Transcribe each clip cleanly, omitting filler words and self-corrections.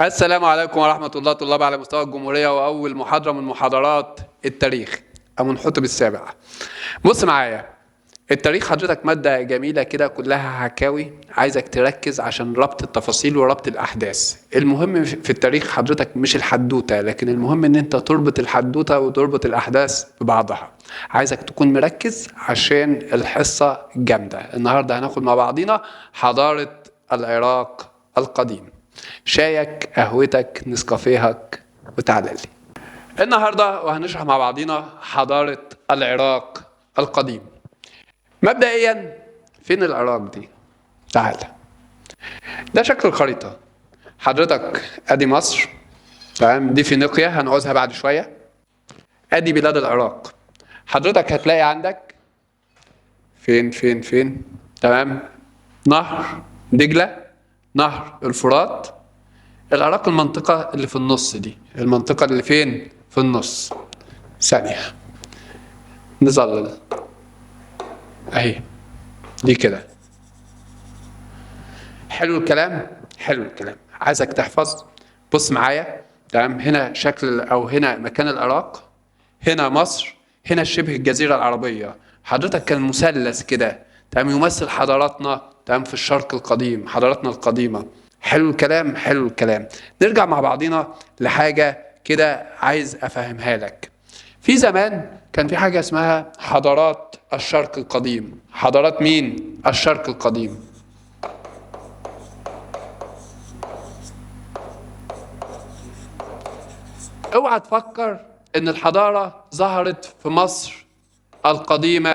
السلام عليكم ورحمة الله طلاب على مستوى الجمهورية، وأول محاضرة من محاضرات التاريخ أو من حتب السابع. بص معايا، التاريخ حضرتك مادة جميلة كده كلها حكاوي، عايزك تركز عشان ربط التفاصيل وربط الأحداث. المهم في التاريخ حضرتك مش الحدوتة، لكن المهم إن أنت تربط الحدوتة وتربط الأحداث ببعضها. عايزك تكون مركز عشان الحصة جامدة. النهاردة هناخد مع بعضينا حضارة العراق القديم. شايك، قهوتك، نسكافيهك، وتعالى لي النهارده وهنشرح مع بعضينا حضارة العراق القديم. مبدئيا فين العراق دي؟ تعالى، ده شكل الخريطة. حضرتك ادي مصر، تمام، دي فينيقيا هنعوزها بعد شوية، ادي بلاد العراق. حضرتك هتلاقي عندك فين تمام، نهر دجلة، نهر الفرات. العراق المنطقة اللي في النص دي، المنطقة اللي فين؟ في النص. ثانية نظلل اهي دي كده. حلو الكلام، حلو الكلام. عايزك تحفظ. بص معايا، تمام، هنا شكل او هنا مكان العراق، هنا مصر، هنا شبه الجزيرة العربية. حضرتك كان مثلث كده، تمام، يمثل حضاراتنا، تمام، في الشرق القديم، حضاراتنا القديمة. حلو الكلام، حلو الكلام. نرجع مع بعضينا لحاجة كده عايز افهمها لك. في زمان كان في حاجة اسمها حضارات الشرق القديم. حضارات مين؟ الشرق القديم. اوعى تفكر ان الحضارة ظهرت في مصر القديمة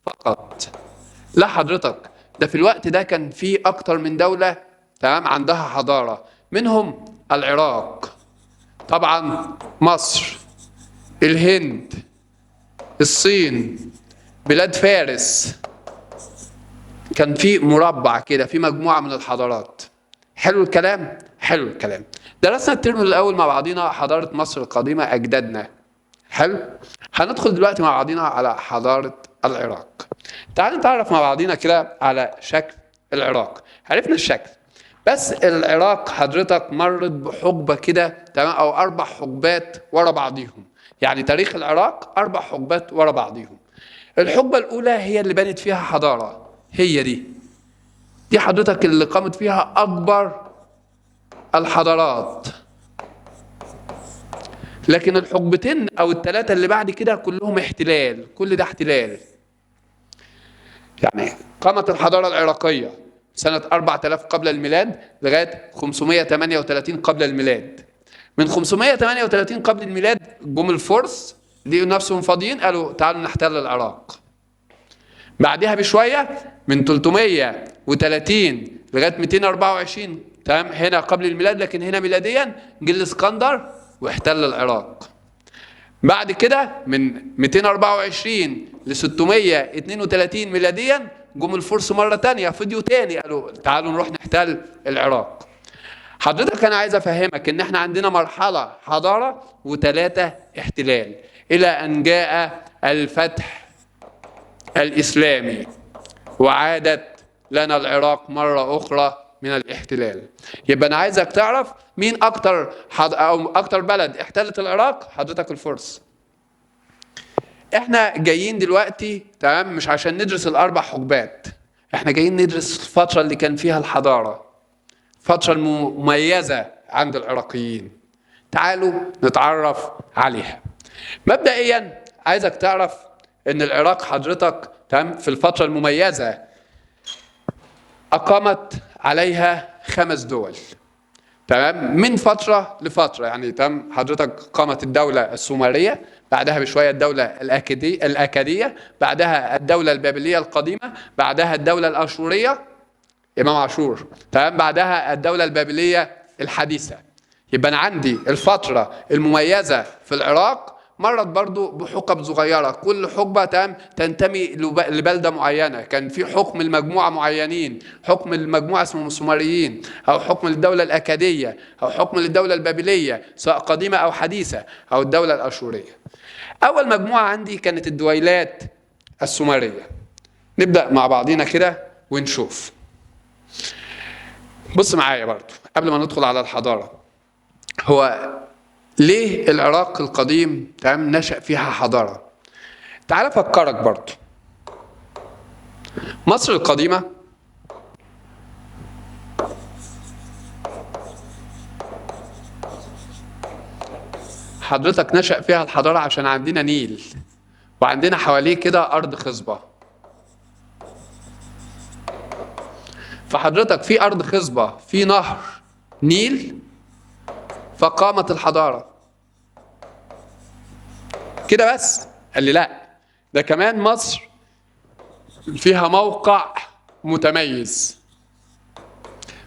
فقط. لا حضرتك، ده في الوقت ده كان في اكتر من دولة، تمام، عندها حضارة، منهم العراق، طبعا مصر، الهند، الصين، بلاد فارس. كان في مربع كده، في مجموعة من الحضارات. حلو الكلام، حلو الكلام. درسنا الترم الأول مع بعضينا حضارة مصر القديمة، أجدادنا. حلو. هندخل دلوقتي مع بعضينا على حضارة العراق. تعالوا نتعرف مع بعضينا كده على شكل العراق. عرفنا الشكل، بس العراق حضرتك مرت بحقبة كده، تمام، أو 4 حقبات ورا بعضيهم. يعني تاريخ العراق 4 حقبات ورا بعضيهم. الحقبة الأولى هي اللي بنت فيها حضارة، هي دي حضرتك اللي قامت فيها أكبر الحضارات. لكن الحقبتين أو الثلاثة اللي بعد كده كلهم احتلال، كل ده احتلال. يعني قامت الحضارة العراقية سنة 4000 قبل الميلاد لغاية 538 قبل الميلاد. من 538 قبل الميلاد جم الفرس، لقوا نفسهم فاضيين، قالوا تعالوا نحتل العراق. بعدها بشوية من 330 لغاية 224، تمام، هنا قبل الميلاد لكن هنا ميلاديا، جه الاسكندر واحتل العراق. بعد كده من 224 ل 632 ميلاديا جم الفرس مرة تانية، فضيوا تاني، قالوا تعالوا نروح نحتل العراق. حضرتك أنا عايز أفهمك إن إحنا عندنا مرحلة حضارة و3 احتلال، إلى أن جاء الفتح الإسلامي وعادت لنا العراق مرة أخرى من الاحتلال. يبقى أنا عايزك تعرف مين أو أكتر بلد احتلت العراق. حضرتك الفرس. إحنا جايين دلوقتي، تمام، مش عشان ندرس ال4 حقبات، إحنا جايين ندرس الفترة اللي كان فيها الحضارة، فترة مميزة عند العراقيين. تعالوا نتعرف عليها. مبدئيا عايزك تعرف ان العراق حضرتك، تمام، في الفترة المميزة اقامت عليها 5 دول، تمام، من فترة لفترة. يعني تمام، حضرتك قامت الدولة السومرية، بعدها بشوية الدولة الأكادية، بعدها الدولة البابلية القديمة، بعدها الدولة الأشورية، إمام عاشور، تمام، بعدها الدولة البابلية الحديثة. يبقى أنا عندي الفترة المميزة في العراق مرت برضو بحقب صغيرة، كل حقبة، تمام، تنتمي لبلدة معينة. كان في حكم المجموعة معينين، حكم المجموعة اسمهم السومريين، أو حكم الدولة الأكادية، أو حكم الدولة البابلية سواء قديمة أو حديثة، أو الدولة الأشورية. أول مجموعة عندي كانت الدويلات السومرية. نبدأ مع بعضينا كده ونشوف. بص معايا برضو قبل ما ندخل على الحضارة، هو ليه العراق القديم تمام نشأ فيها حضارة؟ تعال افكرك برضو. مصر القديمة حضرتك نشأ فيها الحضارة عشان عندنا نيل، وعندنا حواليه كده أرض خصبة. فحضرتك في أرض خصبة في نهر نيل، فقامت الحضارة كده بس. قال لي لا، ده كمان مصر فيها موقع متميز.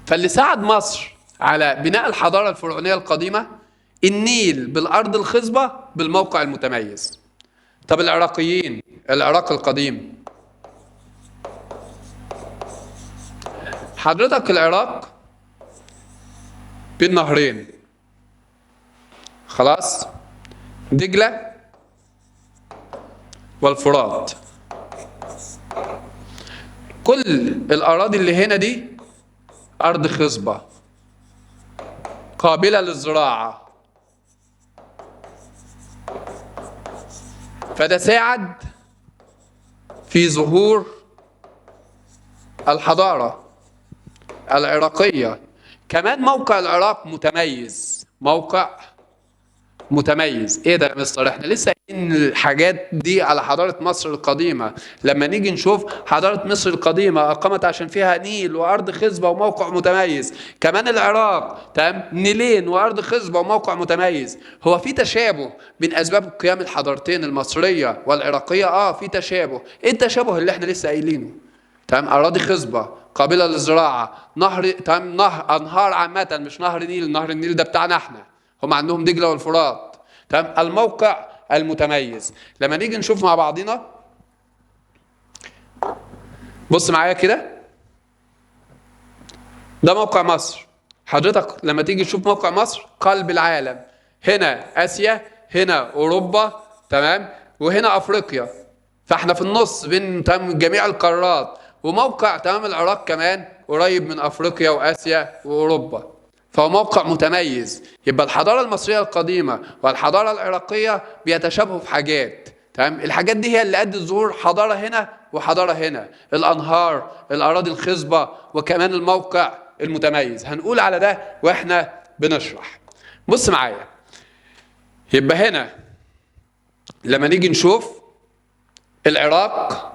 فاللي ساعد مصر على بناء الحضارة الفرعونية القديمة النيل بالأرض الخصبة بالموقع المتميز. طب العراقيين، العراق القديم، حضرتك العراق بين نهرين، خلاص، دجلة والفرات. كل الأراضي اللي هنا دي أرض خصبة قابلة للزراعة، فده ساعد في ظهور الحضارة العراقية. كمان موقع العراق متميز، موقع متميز. ايه ده يا مستر؟ احنا لسه قايلين الحاجات دي على حضارة مصر القديمة. لما نيجي نشوف حضارة مصر القديمة أقامت عشان فيها نيل وأرض خصبة وموقع متميز. كمان العراق تمام نيلين وأرض خصبة وموقع متميز. هو في تشابه بين أسباب قيام الحضارتين المصرية والعراقية؟ في تشابه. ايه التشابه اللي احنا لسه قايلينه؟ تمام، أراضي خصبة قابلة للزراعة، نهر تمام، أنهار عامة، مش نهر نيل. نهر النيل ده بتاعنا احنا، هم عندهم دجلة والفرات. تمام، الموقع المتميز. لما نيجي نشوف مع بعضنا، بص معايا كده، ده موقع مصر. حضرتك لما تيجي تشوف موقع مصر قلب العالم، هنا آسيا، هنا أوروبا، تمام، وهنا أفريقيا. فاحنا في النص بين تمام جميع القارات. وموقع تمام العراق كمان قريب من أفريقيا وآسيا وأوروبا، فهو موقع متميز. يبقى الحضارة المصرية القديمة والحضارة العراقية بيتشابهوا في حاجات. تمام، الحاجات دي هي اللي أدت ظهور حضارة هنا وحضارة هنا، الأنهار، الأراضي الخصبة، وكمان الموقع المتميز. هنقول على ده وإحنا بنشرح. بص معايا، يبقى هنا لما نيجي نشوف العراق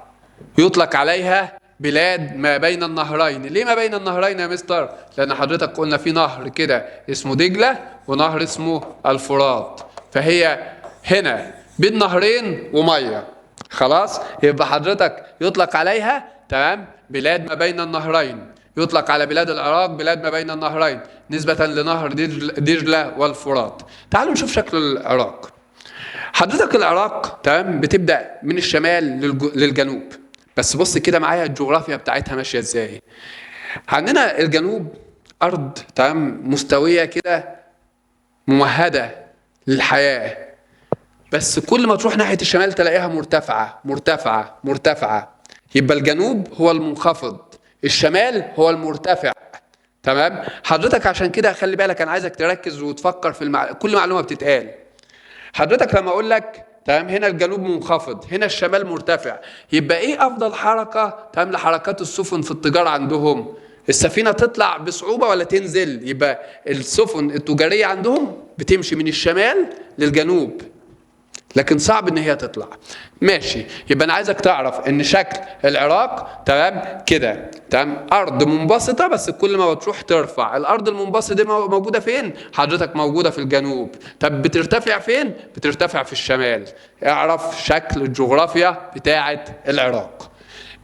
يطلق عليها بلاد ما بين النهرين. ليه ما بين النهرين يا مستر؟ لأن حضرتك قلنا في نهر كده اسمه دجلة ونهر اسمه الفرات، فهي هنا بين نهرين ومية. خلاص، يبقى حضرتك يطلق عليها تمام بلاد ما بين النهرين. يطلق على بلاد العراق بلاد ما بين النهرين نسبة لنهر دجلة والفرات. تعالوا نشوف شكل العراق. حضرتك العراق تمام بتبدأ من الشمال للجنوب. بس بص كده معايا الجغرافيا بتاعتها ماشيه ازاي. عندنا الجنوب ارض تمام مستويه كده ممهده للحياه، بس كل ما تروح ناحيه الشمال تلاقيها مرتفعه مرتفعه مرتفعه. يبقى الجنوب هو المنخفض، الشمال هو المرتفع. تمام، حضرتك عشان كده خلي بالك، انا عايزك تركز وتفكر في كل معلومه بتتقال. حضرتك لما اقول لك تمام هنا الجنوب منخفض هنا الشمال مرتفع، يبقى ايه افضل حركه تمام لحركات السفن في التجاره عندهم؟ السفينه تطلع بصعوبه ولا تنزل؟ يبقى السفن التجاريه عندهم بتمشي من الشمال للجنوب، لكن صعب ان هي تطلع. ماشي، يبقى انا عايزك تعرف ان شكل العراق تمام كده، تمام ارض منبسطه، بس كل ما بتروح ترفع. الارض المنبسطه دي موجوده فين؟ حضرتك موجوده في الجنوب. طب بترتفع فين؟ بترتفع في الشمال. اعرف شكل الجغرافيا بتاعه العراق.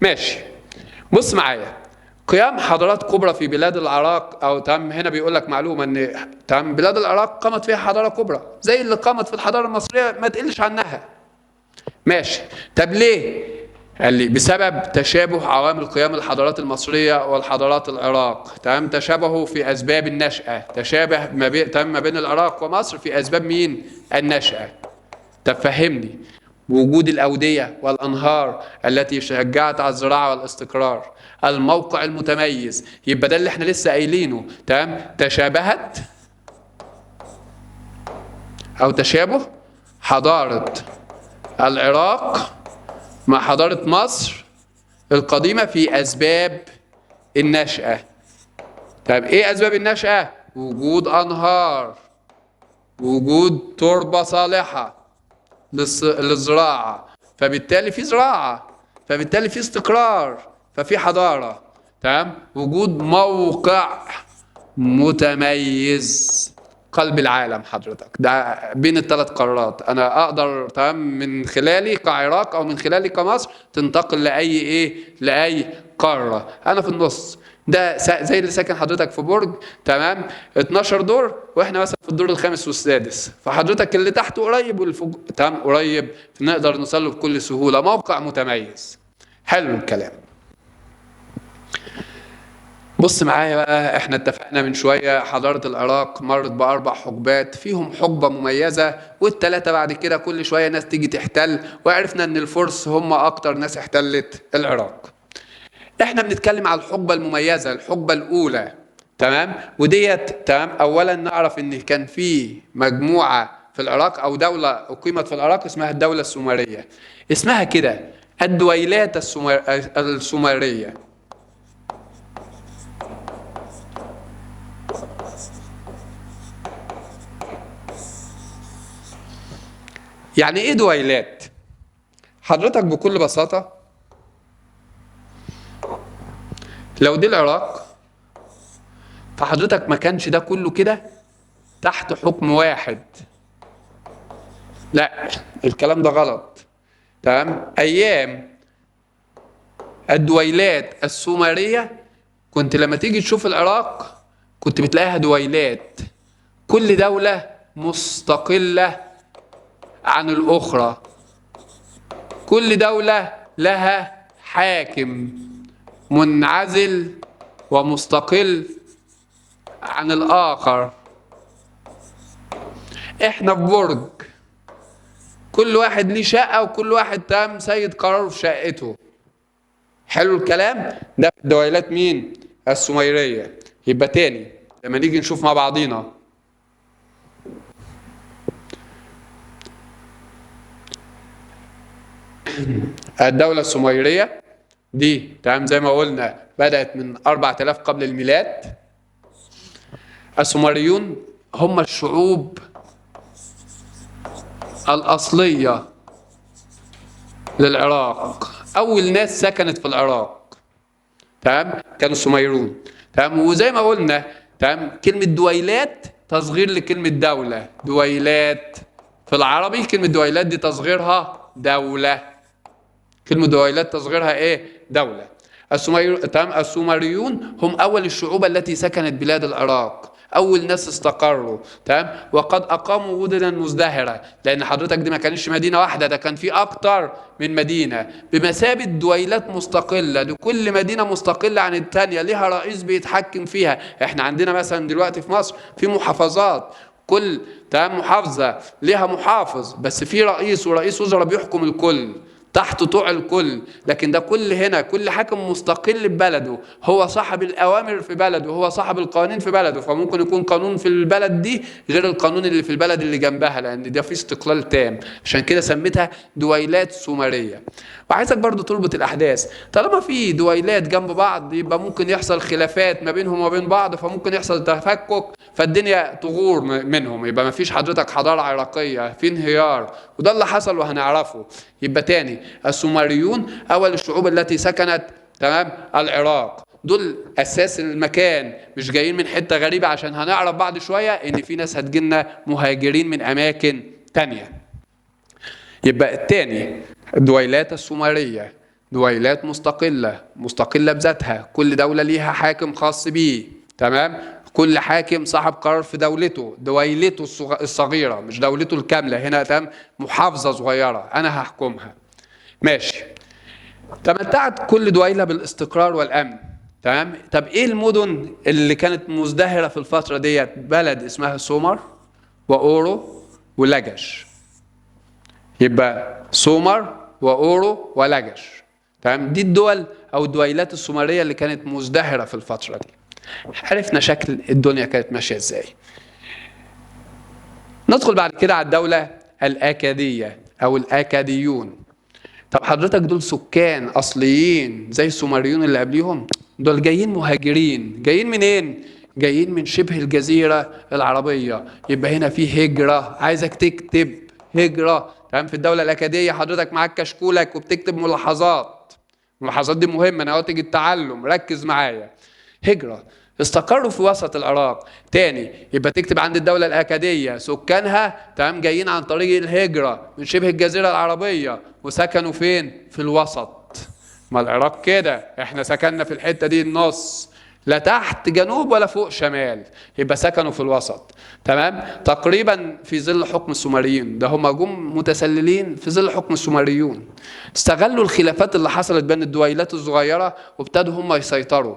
ماشي، بص معايا، قيام حضارات كبرى في بلاد العراق، او تمام هنا بيقول لك معلومه ان تمام بلاد العراق قامت فيها حضاره كبرى زي اللي قامت في الحضاره المصريه، ما تقلش عنها. ماشي، طب ليه؟ قال لي بسبب تشابه عوامل قيام الحضارات المصريه والحضارات العراق. تمام، تشابهوا في اسباب النشاه، تشابه ما بين العراق ومصر في اسباب مين؟ النشاه. طب فهمني، وجود الأودية والأنهار التي شجعت على الزراعة والاستقرار. الموقع المتميز، يبقى ده اللي احنا لسه قايلينه، تمام؟ تشابهت أو تشابه حضارة العراق مع حضارة مصر القديمة في أسباب النشأة. طيب إيه أسباب النشأة؟ وجود أنهار، وجود تربة صالحة للزراعة، فبالتالي في زراعة، فبالتالي في استقرار، ففي حضارة، تمام؟ وجود موقع متميز، قلب العالم حضرتك، ده بين الثلاث قارات، انا اقدر تمام من خلالي كعراق او من خلالي كمصر تنتقل لاي ايه، لاي قاره، انا في النص. ده زي اللي ساكن حضرتك في برج، تمام، 12 دور واحنا مثلا في الدور الخامس والسادس، فحضرتك اللي تحته قريب واللي فوق تمام قريب، نقدر نوصل له بكل سهوله، موقع متميز. حلو الكلام. بص معايا بقى، احنا اتفقنا من شوية حضارة العراق مرت بأربع حقبات، فيهم حقبة مميزة، والتلاتة بعد كده كل شوية ناس تيجي تحتل، وعرفنا ان الفرس هم اكتر ناس احتلت العراق. احنا بنتكلم على الحقبة المميزة، الحقبة الاولى، تمام؟ وديت تمام، اولا نعرف ان كان في مجموعة في العراق او دولة اقيمت في العراق اسمها الدولة السومرية، اسمها كده الدويلات السومرية. يعني ايه دويلات؟ حضرتك بكل بساطة لو دي العراق، فحضرتك ما كانش ده كله كده تحت حكم واحد، لا الكلام ده غلط، تمام؟ ايام الدويلات السومرية كنت لما تيجي تشوف العراق كنت بتلاقيها دويلات، كل دولة مستقلة عن الأخرى، كل دولة لها حاكم منعزل ومستقل عن الآخر. احنا في برج، كل واحد ليه شقة وكل واحد تام سيد قراره في شقته. حلو الكلام؟ ده في الدويلات مين؟ السومرية. يبقى تاني لما نيجي نشوف مع بعضينا الدولة السومرية دي، تمام، زي ما قلنا بدأت من 4000 قبل الميلاد. السومريون هم الشعوب الأصلية للعراق، أول ناس سكنت في العراق، تمام، كانوا السومريون، تمام. وزي ما قلنا، تمام، كلمة دويلات تصغير لكلمة دولة، دويلات في العربي كلمة دويلات دي تصغيرها دولة، كلمة دويلات تصغيرها ايه؟ دولة. السومريون هم أول الشعوب التي سكنت بلاد العراق، أول ناس استقروا، تمام، وقد أقاموا مدنا مزدهرة، لأن حضرتك دي ما كانش مدينة واحدة، ده كان في أكتر من مدينة بمثابة دويلات مستقلة، لكل مدينة مستقلة عن الثانية، لها رئيس بيتحكم فيها. احنا عندنا مثلا دلوقتي في مصر في محافظات، كل تمام محافظة لها محافظ، بس في رئيس ورئيس وزراء بيحكم الكل تحت طوع الكل، لكن ده كل هنا كل حاكم مستقل ببلده، هو صاحب الأوامر في بلده، هو صاحب القوانين في بلده، فممكن يكون قانون في البلد دي غير القانون اللي في البلد اللي جنبها، لأن ده في استقلال تام، عشان كده سميتها دويلات سومرية. وعايزك برضو تربط الأحداث، طالما في دويلات جنب بعض يبقى ممكن يحصل خلافات ما بينهم وبين بعض، فممكن يحصل تفكك، فالدنيا تغور منهم، يبقى ما فيش حضرتك حضارة عراقية، في انهيار، وده اللي حصل وهنعرفه. يبقى تاني السومريون أول الشعوب التي سكنت، تمام، العراق، دول أساس المكان، مش جايين من حتة غريبة، عشان هنعرف بعد شوية إن في ناس هتجيلنا مهاجرين من أماكن تانية. يبقى التاني الدويلات السومرية، دويلات مستقلة بذاتها، كل دولة ليها حاكم خاص بيه، تمام، كل حاكم صاحب قرار في دولته، دويلته الصغيرة مش دولته الكاملة، هنا تمام محافظة صغيرة أنا هحكمها، ماشي. تمتعت كل دويلة بالاستقرار والأمن، تمام. طب إيه المدن اللي كانت مزدهرة في الفترة ديت؟ بلد اسمها سومر وأورو ولجش، يبقى سومر وأورو ولجش. تمام؟ دي الدول أو الدويلات السومرية اللي كانت مزدهرة في الفترة دي. عرفنا شكل الدنيا كانت ماشية ازاي. ندخل بعد كده على الدولة الأكادية أو الأكاديون. طب حضرتك دول سكان أصليين زي السومريون اللي قبليهم؟ دول جايين مهاجرين. جايين منين؟ جايين من شبه الجزيرة العربية. يبقى هنا في هجرة. عايزك تكتب هجرة. تمام؟ في الدولة الأكادية حضرتك معاك كشكولك وبتكتب ملاحظات. الملاحظات دي مهمة، نواتج التعلم، ركز معايا. هجرة، استقروا في وسط العراق. تاني يبقى تكتب عند الدولة الأكادية سكانها تمام جايين عن طريق الهجرة من شبه الجزيرة العربية وسكنوا فين؟ في الوسط. ما العراق كده، احنا سكننا في الحتة دي النص، لا تحت جنوب ولا فوق شمال، يبقى سكنوا في الوسط. تمام؟ تقريبا في ظل حكم السومريين، ده هم جم متسللين في ظل حكم السومريون. استغلوا الخلافات اللي حصلت بين الدويلات الصغيرة وابتدوا هم يسيطروا.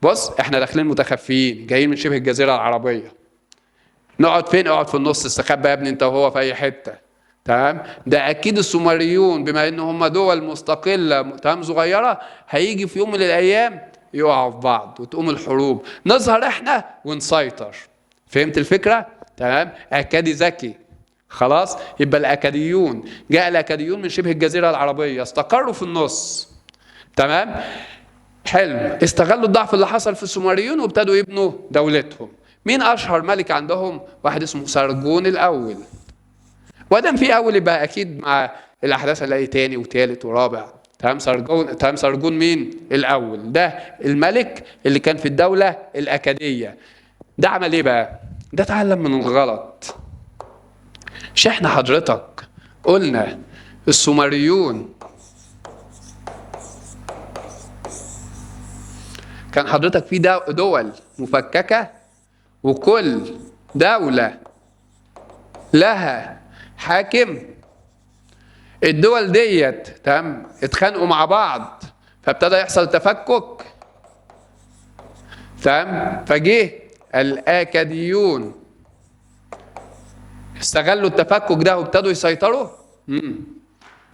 بص احنا داخلين متخفيين جايين من شبه الجزيرة العربية. نقعد فين؟ اقعد في النص، استخبى يا ابني انت وهو في اي حتة. تمام؟ ده اكيد السومريون بما ان هم دول مستقلة تمام صغيرة هيجي في يوم من الايام يقعوا في بعض وتقوم الحروب، نظهر احنا ونسيطر. فهمت الفكرة؟ تمام؟ اكادي ذكي. خلاص؟ يبقى الاكاديون، جاء الاكاديون من شبه الجزيرة العربية استقروا في النص. تمام؟ حلو. استغلوا الضعف اللي حصل في السومريون وابتدوا يبنوا دولتهم. مين اشهر ملك عندهم؟ واحد اسمه سرجون الاول. وادم في اول يبقى اكيد مع الاحداث هنلاقي تاني وتالت ورابع. تمام؟ سرجون مين؟ الاول. ده الملك اللي كان في الدولة الأكادية. ده عمل ايه بقى؟ ده اتعلم من الغلط. مش احنا حضرتك قلنا السومريون كان حضرتك في دول مفككة وكل دولة لها حاكم. الدول ديت تمام اتخانقوا مع بعض فابتدى يحصل تفكك. تمام؟ فجه الأكاديون استغلوا التفكك ده وابتدوا يسيطروا.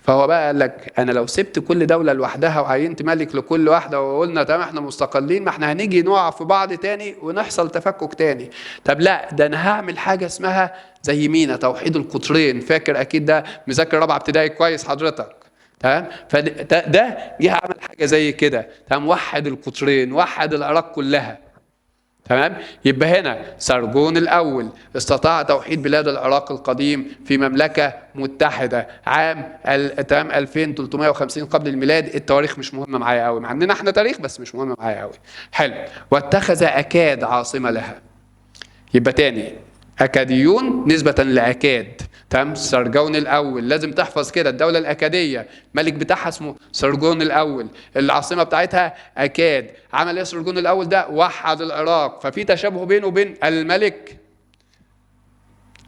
فهو بقى قال لك انا لو سبت كل دوله لوحدها وعينت ملك لكل واحده وقلنا تمام احنا مستقلين، ما احنا هنيجي نقع في بعض تاني ونحصل تفكك تاني. طب لا، ده انا هعمل حاجه اسمها زي مينا توحيد القطرين. فاكر اكيد ده مذاكر رابعه ابتدائي كويس حضرتك. تمام؟ فده جه عمل حاجه زي كده. تمام؟ وحد القطرين، وحد العراق كلها. تمام؟ يبقى هنا سرجون الأول استطاع توحيد بلاد العراق القديم في مملكة متحدة عام 2350 قبل الميلاد. التواريخ مش مهمة معايا قوي، مع اننا احنا تاريخ بس مش مهمة معايا قوي. حلو. واتخذ أكاد عاصمة لها. يبقى تاني أكاديون نسبة لأكاد. تمام؟ سرجون الأول لازم تحفظ كده. الدولة الأكادية ملك بتاعها اسمه سرجون الأول، العاصمة بتاعتها أكاد. عمل إيه سرجون الأول ده؟ وحد العراق. ففي تشابه بينه وبين الملك.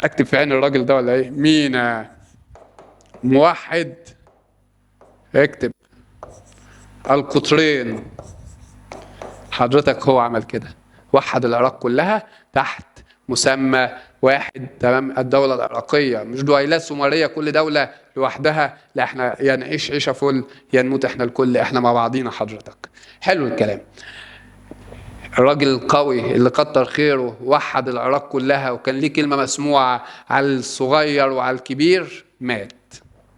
أكتب في عين الراجل ده ولا إيه؟ مينا موحد. اكتب القطرين. حضرتك هو عمل كده، وحد العراق كلها تحت مسمى واحد. تمام؟ الدولة العراقية، مش دويلات سومرية كل دولة لوحدها. لا، احنا يا نعيش عيشة فل يا نموت احنا الكل، احنا مع بعضينا حضرتك. حلو الكلام. الراجل القوي اللي كتر خيره وحد العراق كلها وكان ليه كلمة مسموعة على الصغير وعلى الكبير، مات.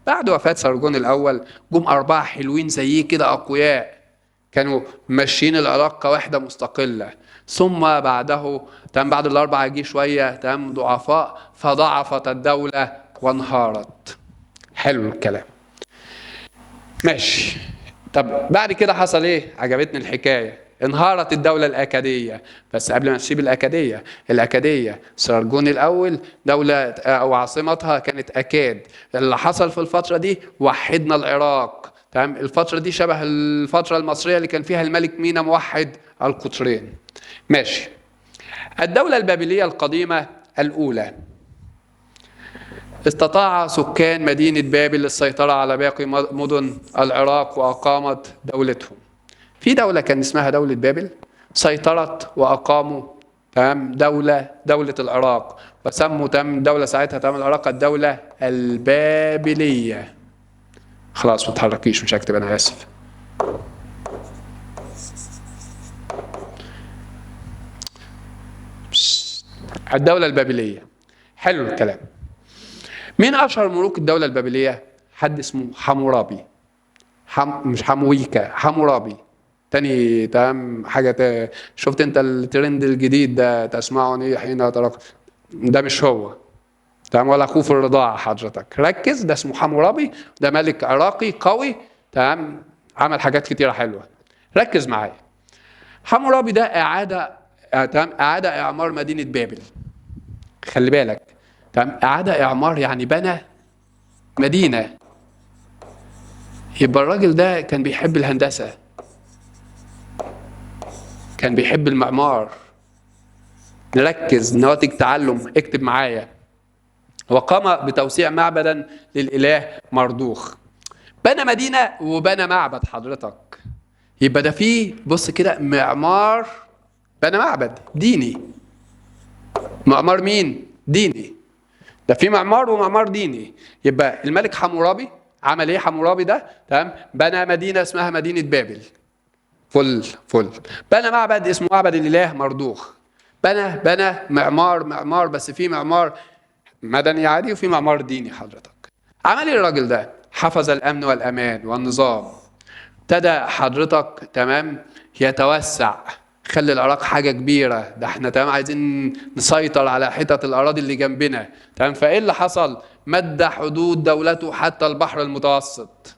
بعد وفاة سرجون الأول جم 4 حلوين زيه كده أقوياء كانوا ماشيين العراق كوحدة مستقلة. ثم بعده تم بعد ال4 جه شوية تم ضعفاء فضعفت الدولة وانهارت. حلو الكلام. ماشي. طب بعد كده حصل ايه؟ عجبتني الحكاية. انهارت الدولة الأكادية. بس قبل ما نسيب الأكادية سرجون الأول دولة أو عاصمتها كانت أكاد. اللي حصل في الفترة دي وحدنا العراق. تمام؟ الفترة دي شبه الفترة المصرية اللي كان فيها الملك مينا موحد القطرين. ماشي. الدولة البابلية القديمة الأولى استطاع سكان مدينة بابل السيطرة على باقي مدن العراق وأقامت دولتهم. في دولة كان اسمها دولة بابل سيطرت وأقاموا تمام دولة العراق، وسموا تمام دولة ساعتها تمام العراق الدولة البابلية. خلاص ما تتحركيش، مش هكتب، انا اسف. الدولة البابلية. حلو الكلام. مين اشهر ملوك الدولة البابلية؟ حد اسمه حمورابي. مش حمويكا، حمورابي. تاني تمام حاجة شفت انت الترند الجديد ده، تسمعني حين ترك، ده مش هو تمام، ولا اخوه في الرضاعة حضرتك. ركز، ده اسمه حمورابي، ده ملك عراقي قوي تمام، عمل حاجات كتيرة حلوة. ركز معايا. حمورابي ده أعاد إعمار مدينة بابل. خلي بالك تمام، أعاد إعمار يعني بنى مدينة. يبقى الراجل ده كان بيحب الهندسة، كان بيحب المعمار. نركز، نواتج تعلم، اكتب معايا. وقام بتوسيع معبدا للإله مردوخ. بنى مدينة وبنى معبد حضرتك. يبقى ده فيه بص كده معمار، بنى معبد ديني. معمار مين؟ ديني. ده في معمار ومعمار ديني. يبقى الملك حمورابي عمل ايه؟ حمورابي ده تمام بنى مدينة اسمها مدينة بابل. فل. بنى معبد اسمه معبد الإله مردوخ. بنى معمار بس في معمار مدني عادي وفي معمار ديني حضرتك. عمل ايه الراجل ده؟ حفظ الأمن والأمان والنظام. ابتدى حضرتك تمام يتوسع، خلي العراق حاجة كبيرة. ده احنا تمام عايزين نسيطر على حتت الأراضي اللي جنبنا تمام. فايه اللي حصل؟ مد حدود دولته حتى البحر المتوسط.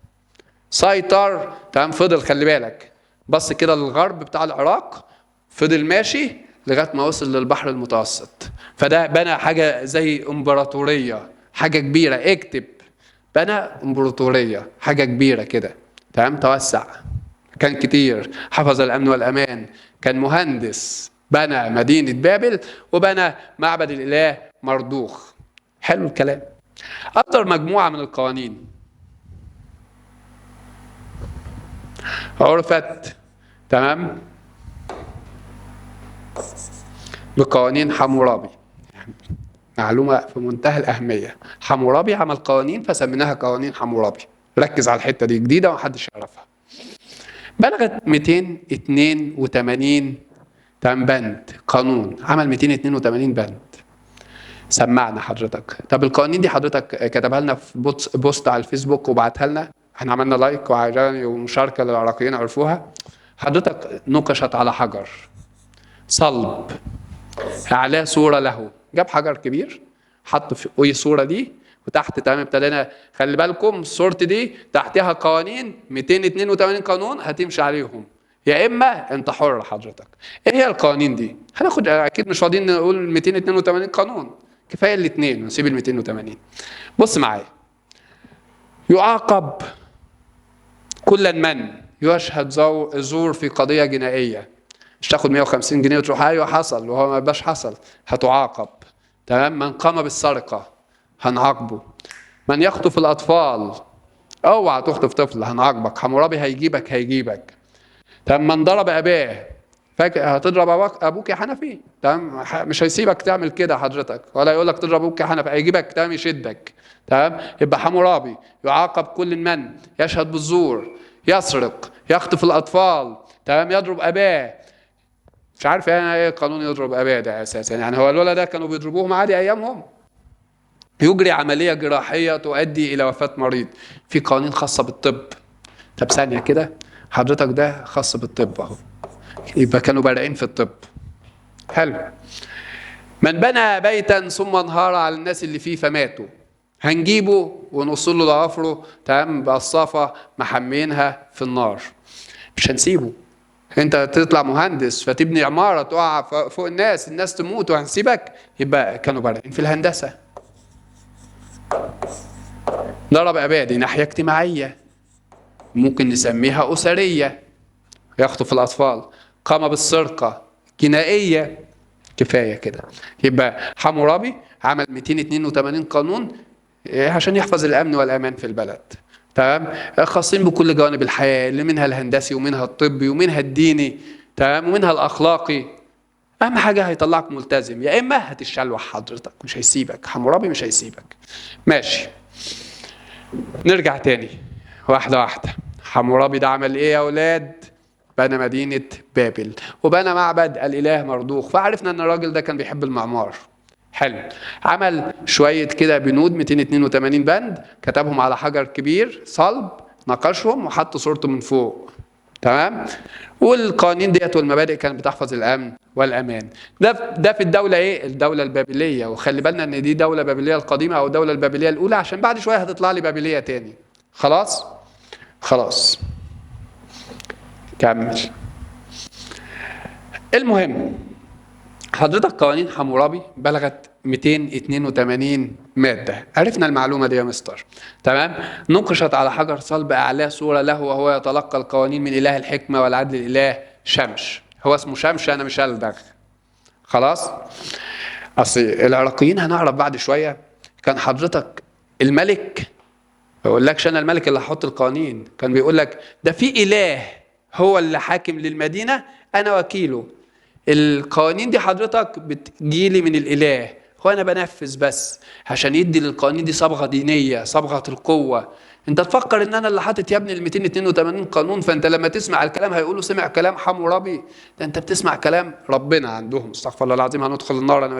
سيطر تمام، فضل خلي بالك بص كده للغرب بتاع العراق، فضل ماشي لغايه ما وصل للبحر المتوسط. فده بنى حاجه زي امبراطوريه، حاجه كبيره. اكتب، بنى امبراطوريه، حاجه كبيره كده تمام. توسع، كان كتير، حفظ الامن والامان، كان مهندس، بنى مدينه بابل وبنى معبد الاله مردوخ. حلو الكلام. اصدر مجموعه من القوانين عرفت تمام بقوانين حمورابي. معلومة في منتهى الأهمية، حمورابي عمل قوانين فسميناها قوانين حمورابي. ركز على الحتة دي، جديدة ومحدش يعرفها. بلغت 282 تمام بند قانون، عمل 282 بند. سمعنا حضرتك. طب القوانين دي حضرتك كتبها لنا في بوست على الفيسبوك وبعتها لنا، احنا عملنا لايك ومشاركة للعراقيين عرفوها. حضرتك نقشت على حجر صلب عليه صورة له. جاب حجر كبير حط في الصورة دي وتحت تمام ابتدينا. خلي بالكم الصورة دي تحتها قوانين، 282 قانون هتمشي عليهم، يا اما انت حر حضرتك. ايه هي القوانين دي؟ هناخد اكيد مش فاضيين نقول 282 قانون، كفايه الاثنين ونسيب ال 280. بص معايا. يعاقب كل من يشهد زور في قضيه جنائيه. مش تاخد 150 جنيه وتروح ايوه حصل وهو ما يبقاش حصل، هتعاقب تمام. من قام بالسرقه هنعاقبه. من يخطف الاطفال، اوعى تخطف طفل هنعاقبك. حمورابي هيجيبك تمام. من ضرب اباه، فاكر هتضرب ابوك يا حنفي تمام، مش هيسيبك تعمل كده حضرتك، ولا يقول لك تضرب ابوك يا حنفي، هيجيبك تمام يشدك تمام. يبقى حمورابي يعاقب كل من يشهد بالزور، يسرق، يخطف الاطفال تمام، يضرب اباه. مش عارف يعني ايه قانون يضرب اباه ده اساسا، يعني هو الولد ده كانوا بيضربوهم عادي ايامهم. يجري عمليه جراحيه تؤدي الى وفاه مريض. في قوانين خاصه بالطب. طب ثانيه كده حضرتك، ده خاص بالطب اهو، يبقى كانوا بارعين في الطب. حلو. من بنى بيتا ثم انهار على الناس اللي فيه فماتوا، هنجيبه ونوصل له ضوافره تمام بقصافه محمينها في النار، مش هنسيبه. انت تطلع مهندس فتبني عماره تقع فوق الناس تموت وهنسيبك؟ يبقى كانوا بارعين في الهندسه. ضرب اباه، دي ناحيه اجتماعيه، ممكن نسميها اسريه، يخطف الاطفال. قام بالسرقه، جنائيه. كفايه كده. يبقى حمورابي عمل 282 قانون عشان يحفظ الامن والامان في البلد تمام، خاصين بكل جوانب الحياه، اللي منها الهندسي ومنها الطبي ومنها الديني تمام ومنها الاخلاقي. اهم حاجه هيطلعك ملتزم، يا اما هتشلوح حضرتك، مش هيسيبك. حمورابي مش هيسيبك. ماشي، نرجع تاني واحده واحده. حمورابي ده عمل ايه يا اولاد؟ بنى مدينه بابل، وبنى معبد الاله مردوخ. فعرفنا ان الراجل ده كان بيحب المعمار. حلو. عمل شويه كده بنود 282 بند، كتبهم على حجر كبير صلب، نقشهم وحط صورته من فوق. تمام. والقوانين ديت والمبادئ كانت بتحفظ الامن والامان. ده في الدوله ايه؟ الدوله البابليه. وخلي بالنا ان دي دوله بابليه القديمه او الدوله البابليه الاولى، عشان بعد شويه هتطلع لي بابليه تاني. خلاص كمل. المهم حضرتك قوانين حمورابي بلغت 282 مادة. عرفنا المعلومة دي يا مستر. تمام. نقشت على حجر صلب أعلاه صورة له وهو يتلقى القوانين من إله الحكمة والعدل الإله شمش. هو اسمه شمش، أنا مش هلدغ. خلاص. أصل العراقيين هنعرف بعد شوية كان حضرتك الملك ما يقولكش أنا الملك اللي هحط القوانين، كان بيقول لك ده في إله هو اللي حاكم للمدينة، أنا وكيله. القوانين دي حضرتك بتجيلي من الإله، هو أنا بنفذ بس، عشان يدي للقوانين دي صبغة دينية، صبغة القوة. أنت تفكر إن أنا اللي حاطط يا ابني ال 282 قانون، فأنت لما تسمع الكلام هيقولوا سمع كلام حمورابي. ده أنت بتسمع كلام ربنا عندهم. استغفر الله العظيم، هندخل النار، أنا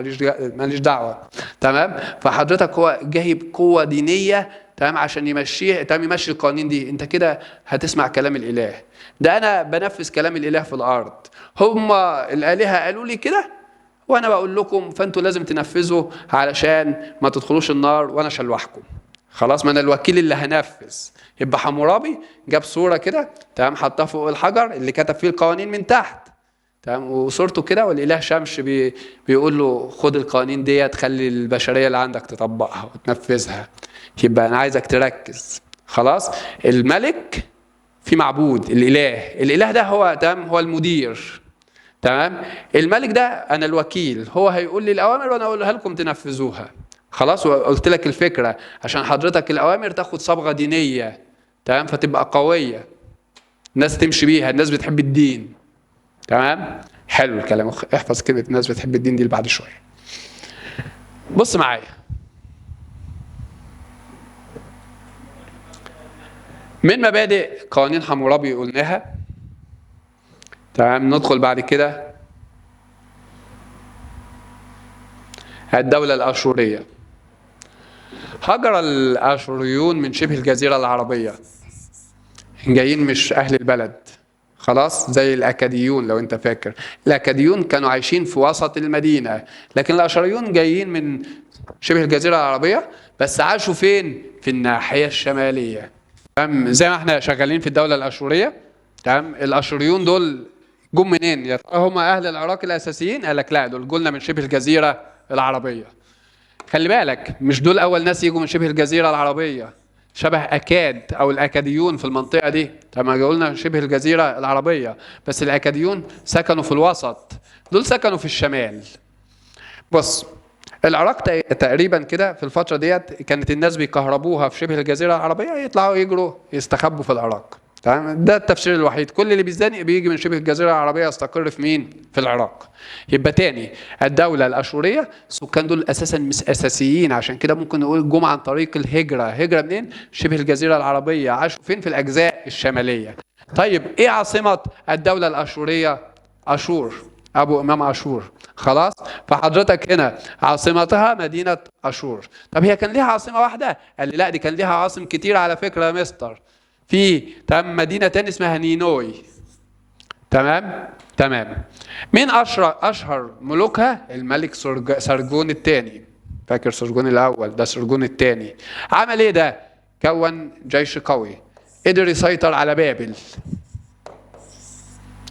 ماليش دعوة. تمام. فحضرتك هو جايب قوة دينية، تمام، عشان يمشيه، تمام، يمشي القوانين دي. أنت كده هتسمع كلام الإله. ده أنا بنفذ كلام الإله في الأرض. هم الآلهة قالوا لي كده وأنا بقول لكم، فأنتوا لازم تنفذوا علشان ما تدخلوش النار وأنا شلوحكم. خلاص، ما أنا الوكيل اللي هنفذ. يبقى حمورابي جاب صورة كده، تمام، حطها فوق الحجر اللي كتب فيه القوانين من تحت، تمام، وصورته كده، والإله شمش بيقول له خد القوانين دي تخلي البشرية اللي عندك تطبقها وتنفذها. يبقى أنا عايزك تركز. خلاص. الملك في معبود الإله ده هو، تمام، هو المدير. تمام. الملك ده أنا الوكيل، هو هيقول لي الأوامر وأنا أقولها لكم تنفذوها. خلاص. وقلت لك الفكرة عشان حضرتك الأوامر تاخد صبغة دينية، تمام، فتبقى قوية، الناس تمشي بيها، الناس بتحب الدين. تمام. حلو الكلام. احفظ كلمة الناس بتحب الدين دي بعد شوية. بص معايا، من مبادئ قوانين حمورابي قلناها. تمام. ندخل بعد كده الدولة الأشورية. هجر الأشوريون من شبه الجزيرة العربية، جايين مش أهل البلد. خلاص. زي الأكاديون، لو أنت فاكر الأكاديون كانوا عايشين في وسط المدينة، لكن الأشوريون جايين من شبه الجزيرة العربية، بس عاشوا فين؟ في الناحية الشمالية. تمام. زي ما احنا شغالين في الدولة الأشورية. تمام. الأشوريون دول جم منين؟ يا ترى هم أهل العراق الأساسيين؟ قال لك لا، دول جولنا من شبه الجزيرة العربية. خلي بالك، مش دول أول ناس يجوا من شبه الجزيرة العربية. شبه أكاد أو الأكاديون في المنطقة دي، تمام، قلنا شبه الجزيرة العربية، بس الأكاديون سكنوا في الوسط، دول سكنوا في الشمال. بص، العراق تقريبا كده في الفترة ديت كانت الناس بيكهربوها في شبه الجزيرة العربية، يطلعوا يجروا يستخبوا في العراق. تمام. ده التفسير الوحيد. كل اللي بيزنق بيجي من شبه الجزيرة العربية يستقر في مين؟ في العراق. يبقى تاني، الدولة الأشورية السكان دول أساسا مش أساسيين، عشان كده ممكن نقول جم عن طريق الهجرة. هجرة منين؟ شبه الجزيرة العربية. عاشوا فين؟ في الأجزاء الشمالية. طيب إيه عاصمة الدولة الأشورية؟ أشور، أبو إمام أشور. خلاص. فحضرتك هنا عاصمتها مدينة أشور. طب هي كان ليها عاصمة واحدة؟ قال لي لا، دي كان ليها عاصم كتير على فكرة يا مستر. في تمام مدينة تاني اسمها نينوي. تمام. مين أشهر ملوكها؟ الملك سرجون الثاني. فاكر سرجون الأول؟ ده سرجون الثاني. عمل إيه ده؟ كون جيش قوي، قدر يسيطر على بابل.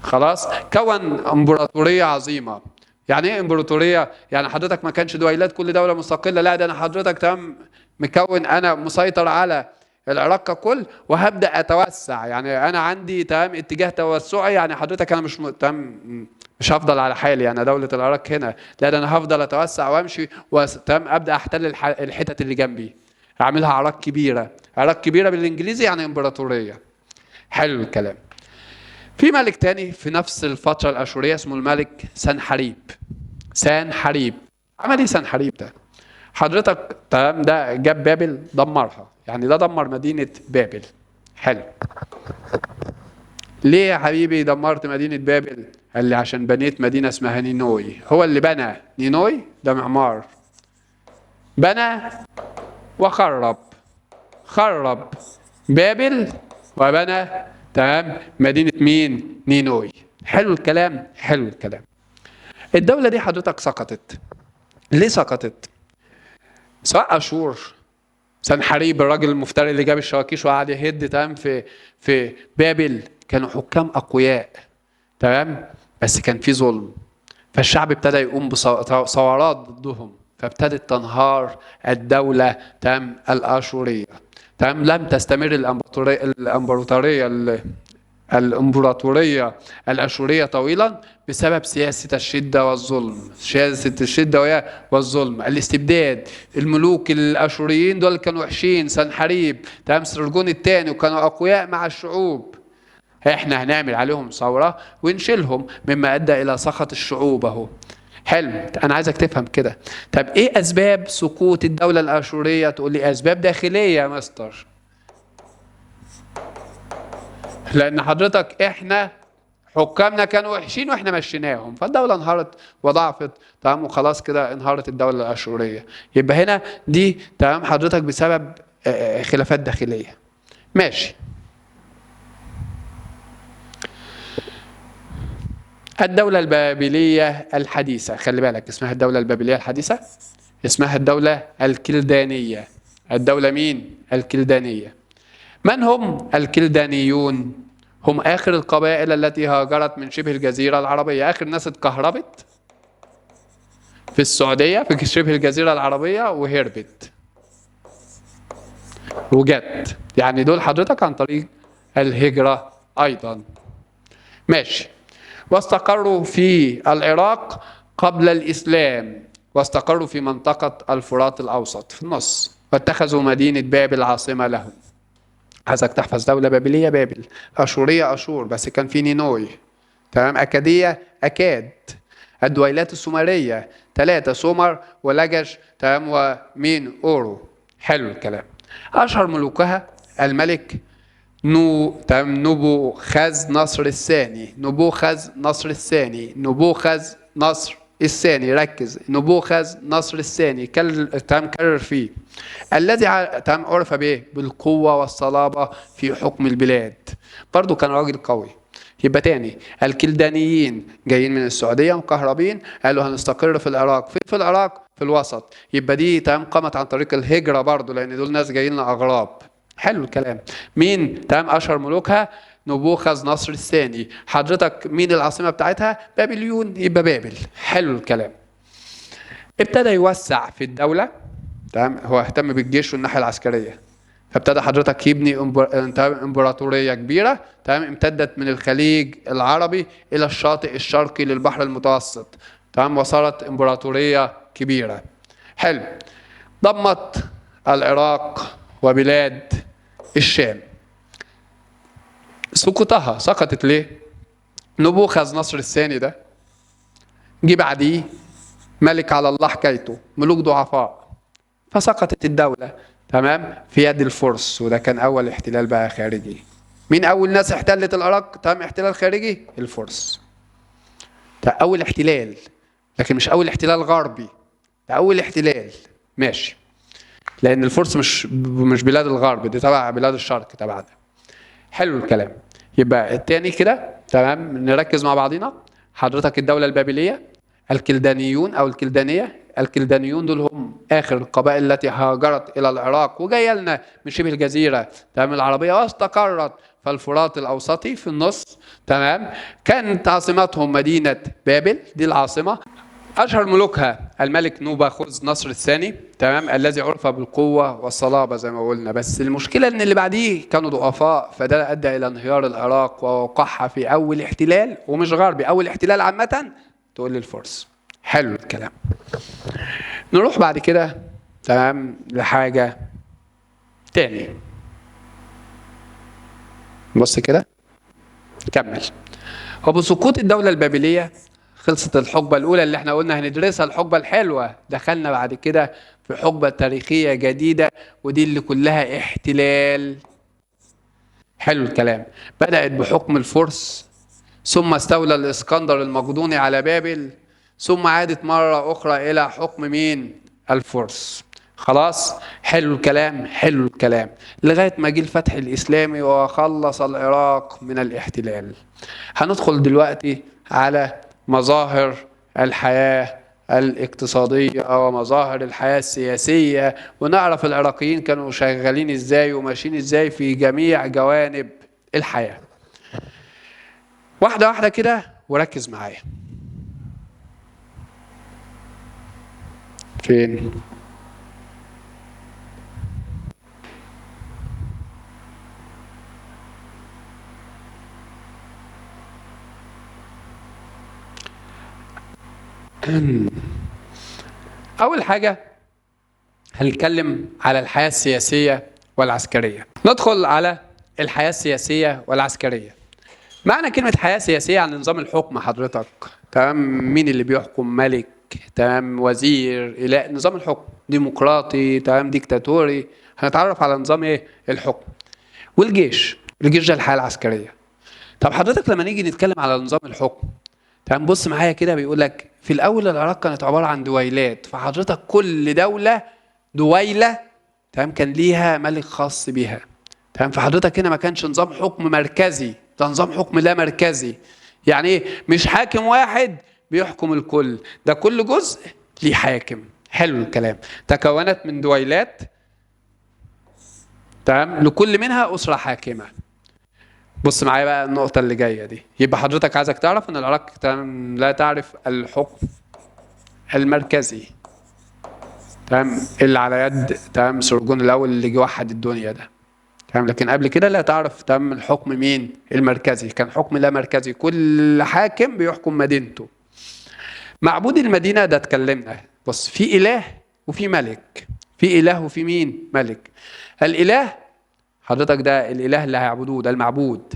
خلاص. كون امبراطورية عظيمة. يعني ايه امبراطورية؟ يعني حضرتك ما كانش دويلات كل دولة مستقلة، لا، ده انا حضرتك تمام مكون، انا مسيطر على العراق ككل وهبدأ اتوسع. يعني انا عندي تمام اتجاه توسعي. يعني حضرتك انا مش هفضل على حالي، انا دولة العراق هنا، لا، ده انا هفضل اتوسع وامشي وتمام ابدأ احتل الحتت اللي جنبي، اعملها عراق كبيرة. عراق كبيرة بالانجليزي يعني امبراطورية. حلو الكلام. في ملك تاني في نفس الفترة الأشورية اسمه الملك سنحريب. سنحريب عمل ايه سنحريب ده؟ حضرتك تمام، ده جاب بابل دمرها، يعني ده دمر مدينة بابل. حلو. ليه يا حبيبي دمرت مدينة بابل؟ قال لي عشان بنيت مدينة اسمها نينوي. هو اللي بنى نينوي، ده معمار، بنى وخرب. خرب بابل وبنى تمام مدينة مين؟ نينوي. حلو الكلام، حلو الكلام. الدولة دي حضرتك سقطت. ليه سقطت؟ سواء أشور، سنحريب الراجل المفتري اللي جاب الشواكيش وقعد يهد تمام في بابل، كانوا حكام أقوياء تمام، بس كان في ظلم، فالشعب ابتدى يقوم بثورات ضدهم، فابتدت تنهار الدولة تمام الآشورية. تمام، لم تستمر الامبراطورية الاشورية طويلا بسبب سياسة الشدة والظلم. سياسة الشدة والظلم، الاستبداد. الملوك الاشوريين دول كانوا وحشين، سنحريب تمام سرجون الثاني، وكانوا اقوياء مع الشعوب. احنا هنعمل عليهم ثورة ونشيلهم، مما ادى الى سخط الشعوب اهو. حلو، انا عايزك تفهم كده. طب ايه اسباب سقوط الدولة الاشورية؟ تقول لي اسباب داخلية يا مستر. لان حضرتك احنا حكامنا كانوا وحشين واحنا مشيناهم، فالدوله انهارت وضعفت تمام، وخلاص كده انهارت الدوله الاشوريه. يبقى هنا دي تمام حضرتك بسبب خلافات داخليه. ماشي. الدوله البابليه الحديثه، خلي بالك اسمها الدوله البابليه الحديثه، اسمها الدوله الكلدانيه. الدوله مين؟ الكلدانيه. من هم الكلدانيون؟ هم آخر القبائل التي هاجرت من شبه الجزيرة العربية، آخر ناس اتكهربت في السعودية في شبه الجزيرة العربية وهربت وجت، يعني دول حضرتك عن طريق الهجرة أيضا. ماشي. واستقروا في العراق قبل الإسلام، واستقروا في منطقة الفرات الأوسط في النص، واتخذوا مدينة بابل عاصمة لهم. عايزك تحفظ دولة بابلية بابل، أشورية أشور بس كان في نينوي تمام، أكادية أكاد، الدويلات السومرية 3 سومر ولجج تمام ومين أورو. حلو الكلام. أشهر ملوكها الملك نبوخذ نصر الثاني. نبوخذ نصر الثاني. نبوخذ نصر الثاني، ركز، نبوخذ نصر الثاني تم كرر فيه، الذي تم عرف به بالقوة والصلابة في حكم البلاد. برضو كان راجل قوي. يبقى تاني، الكلدانيين جايين من السعودية مكهربين، قالوا هنستقر في العراق. فين في العراق؟ في الوسط. يبقى دي تمام قامت عن طريق الهجرة برضو، لأن دول ناس جايين لنا أغراب. حلو الكلام. مين تمام أشهر ملوكها؟ نبوخذ نصر الثاني. حضرتك مين العاصمة بتاعتها؟ بابليون، يبقى بابل. حلو الكلام. ابتدى يوسع في الدولة تمام، هو اهتم بالجيش والناحية العسكرية، فابتدى حضرتك يبني امبراطورية كبيرة تمام، امتدت من الخليج العربي إلى الشاطئ الشرقي للبحر المتوسط تمام، وصارت امبراطورية كبيرة. حلو. ضمت العراق وبلاد الشام. سقطت ليه؟ نبوخذ نصر الثاني ده جه بعديه ملك على الله حكايته، ملوك ضعفاء، فسقطت الدولة تمام في يد الفرس، وده كان أول احتلال بقى خارجي. مين أول ناس احتلت العراق تمام احتلال خارجي؟ الفرس. ده أول احتلال، لكن مش أول احتلال غربي، ده أول احتلال. ماشي. لأن الفرس مش بلاد الغرب، دي تبع بلاد الشرق تبعنا. حلو الكلام. يبقى التاني كده تمام، نركز مع بعضينا. حضرتك الدولة البابلية، الكلدانيون أو الكلدانية. الكلدانيون دول هم آخر القبائل التي هاجرت إلى العراق وجاية لنا من شبه الجزيرة تمام العربية، واستقرت في الفرات الأوسطي في النص تمام. كانت عاصمتهم مدينة بابل، دي العاصمة. أشهر ملوكها الملك نوبخذ نصر الثاني تمام، الذي عرف بالقوة والصلابة زي ما قلنا، بس المشكلة إن اللي بعديه كانوا ضعفاء، فده أدى إلى انهيار العراق ووقعها في أول احتلال، ومش غربي، أول احتلال عامة تقول للفرس. حلو الكلام. نروح بعد كده تمام لحاجة تاني. بص كده، كمل. وبسقوط الدولة البابلية خلصت الحقبة الأولى اللي احنا قلنا هندرسها، الحقبة الحلوة. دخلنا بعد كده في حقبة تاريخية جديدة، ودي اللي كلها احتلال. حلو الكلام. بدأت بحكم الفرس، ثم استولى الإسكندر المقدوني على بابل، ثم عادت مرة أخرى إلى حكم مين؟ الفرس. خلاص، حلو الكلام، حلو الكلام، لغاية ما جه الفتح الإسلامي وخلص العراق من الاحتلال. هندخل دلوقتي على مظاهر الحياة الاقتصادية ومظاهر الحياة السياسية، ونعرف العراقيين كانوا شغالين ازاي وماشيين ازاي في جميع جوانب الحياة. واحدة واحدة كده وركز معايا. فين؟ أول حاجة هنتكلم على الحياة السياسية والعسكرية. ندخل على الحياة السياسية والعسكرية. معنى كلمة حياة سياسية عن نظام الحكم حضرتك، تمام؟ مين اللي بيحكم؟ ملك، تمام، وزير، إلى نظام الحكم ديمقراطي، تمام، ديكتاتوري. هنتعرف على نظام ايه؟ الحكم. والجيش، الجيش ده الحياة العسكرية. طب حضرتك لما نيجي نتكلم على نظام الحكم، تمام، بص معايا كده، بيقول لك في الأول العراق كانت عبارة عن دويلات، فحضرتك كل دولة دويلة، تمام، كان ليها ملك خاص بيها، تمام. فحضرتك هنا ما كانش نظام حكم مركزي، ده نظام حكم لا مركزي. يعني ايه؟ مش حاكم واحد بيحكم الكل، ده كل جزء ليه حاكم. حلو الكلام. تكونت من دويلات، تمام، لكل منها أسرة حاكمة. بص معايا بقى النقطة اللي جاية دي. يبقى حضرتك عايزك تعرف ان العراق لا تعرف الحكم المركزي، تمام، اللي على يد، تمام، سرجون الاول اللي جه وحد الدنيا ده، تمام. لكن قبل كده لا تعرف، تمام، الحكم مين؟ المركزي. كان حكم لا مركزي، كل حاكم بيحكم مدينته. معبود المدينة ده اتكلمنا. بص، في إله وفي ملك. في إله وفي مين؟ ملك. الإله حضرتك ده الإله اللي هيعبدوه، ده المعبود،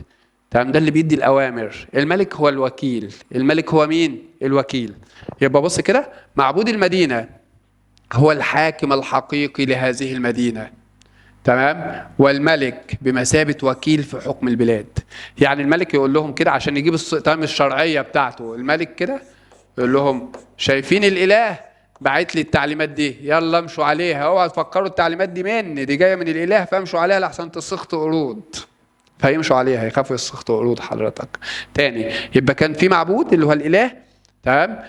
تمام، ده اللي بيدي الأوامر. الملك هو الوكيل. الملك هو مين؟ الوكيل. يبقى بص كده، معبود المدينة هو الحاكم الحقيقي لهذه المدينة، تمام، والملك بمثابة وكيل في حكم البلاد. يعني الملك يقول لهم كده عشان يجيب تمام الشرعية بتاعته. الملك كده يقول لهم شايفين الإله بعت لي التعليمات دي، يلا امشوا عليها، اوعوا تفكروا التعليمات دي مني، دي جايه من الاله، فامشوا عليها لحسن تسخطوا قرود. فيمشوا عليها، يخافوا يسخطوا قرود حضرتك. تاني، يبقى كان في معبود اللي هو الاله، تمام،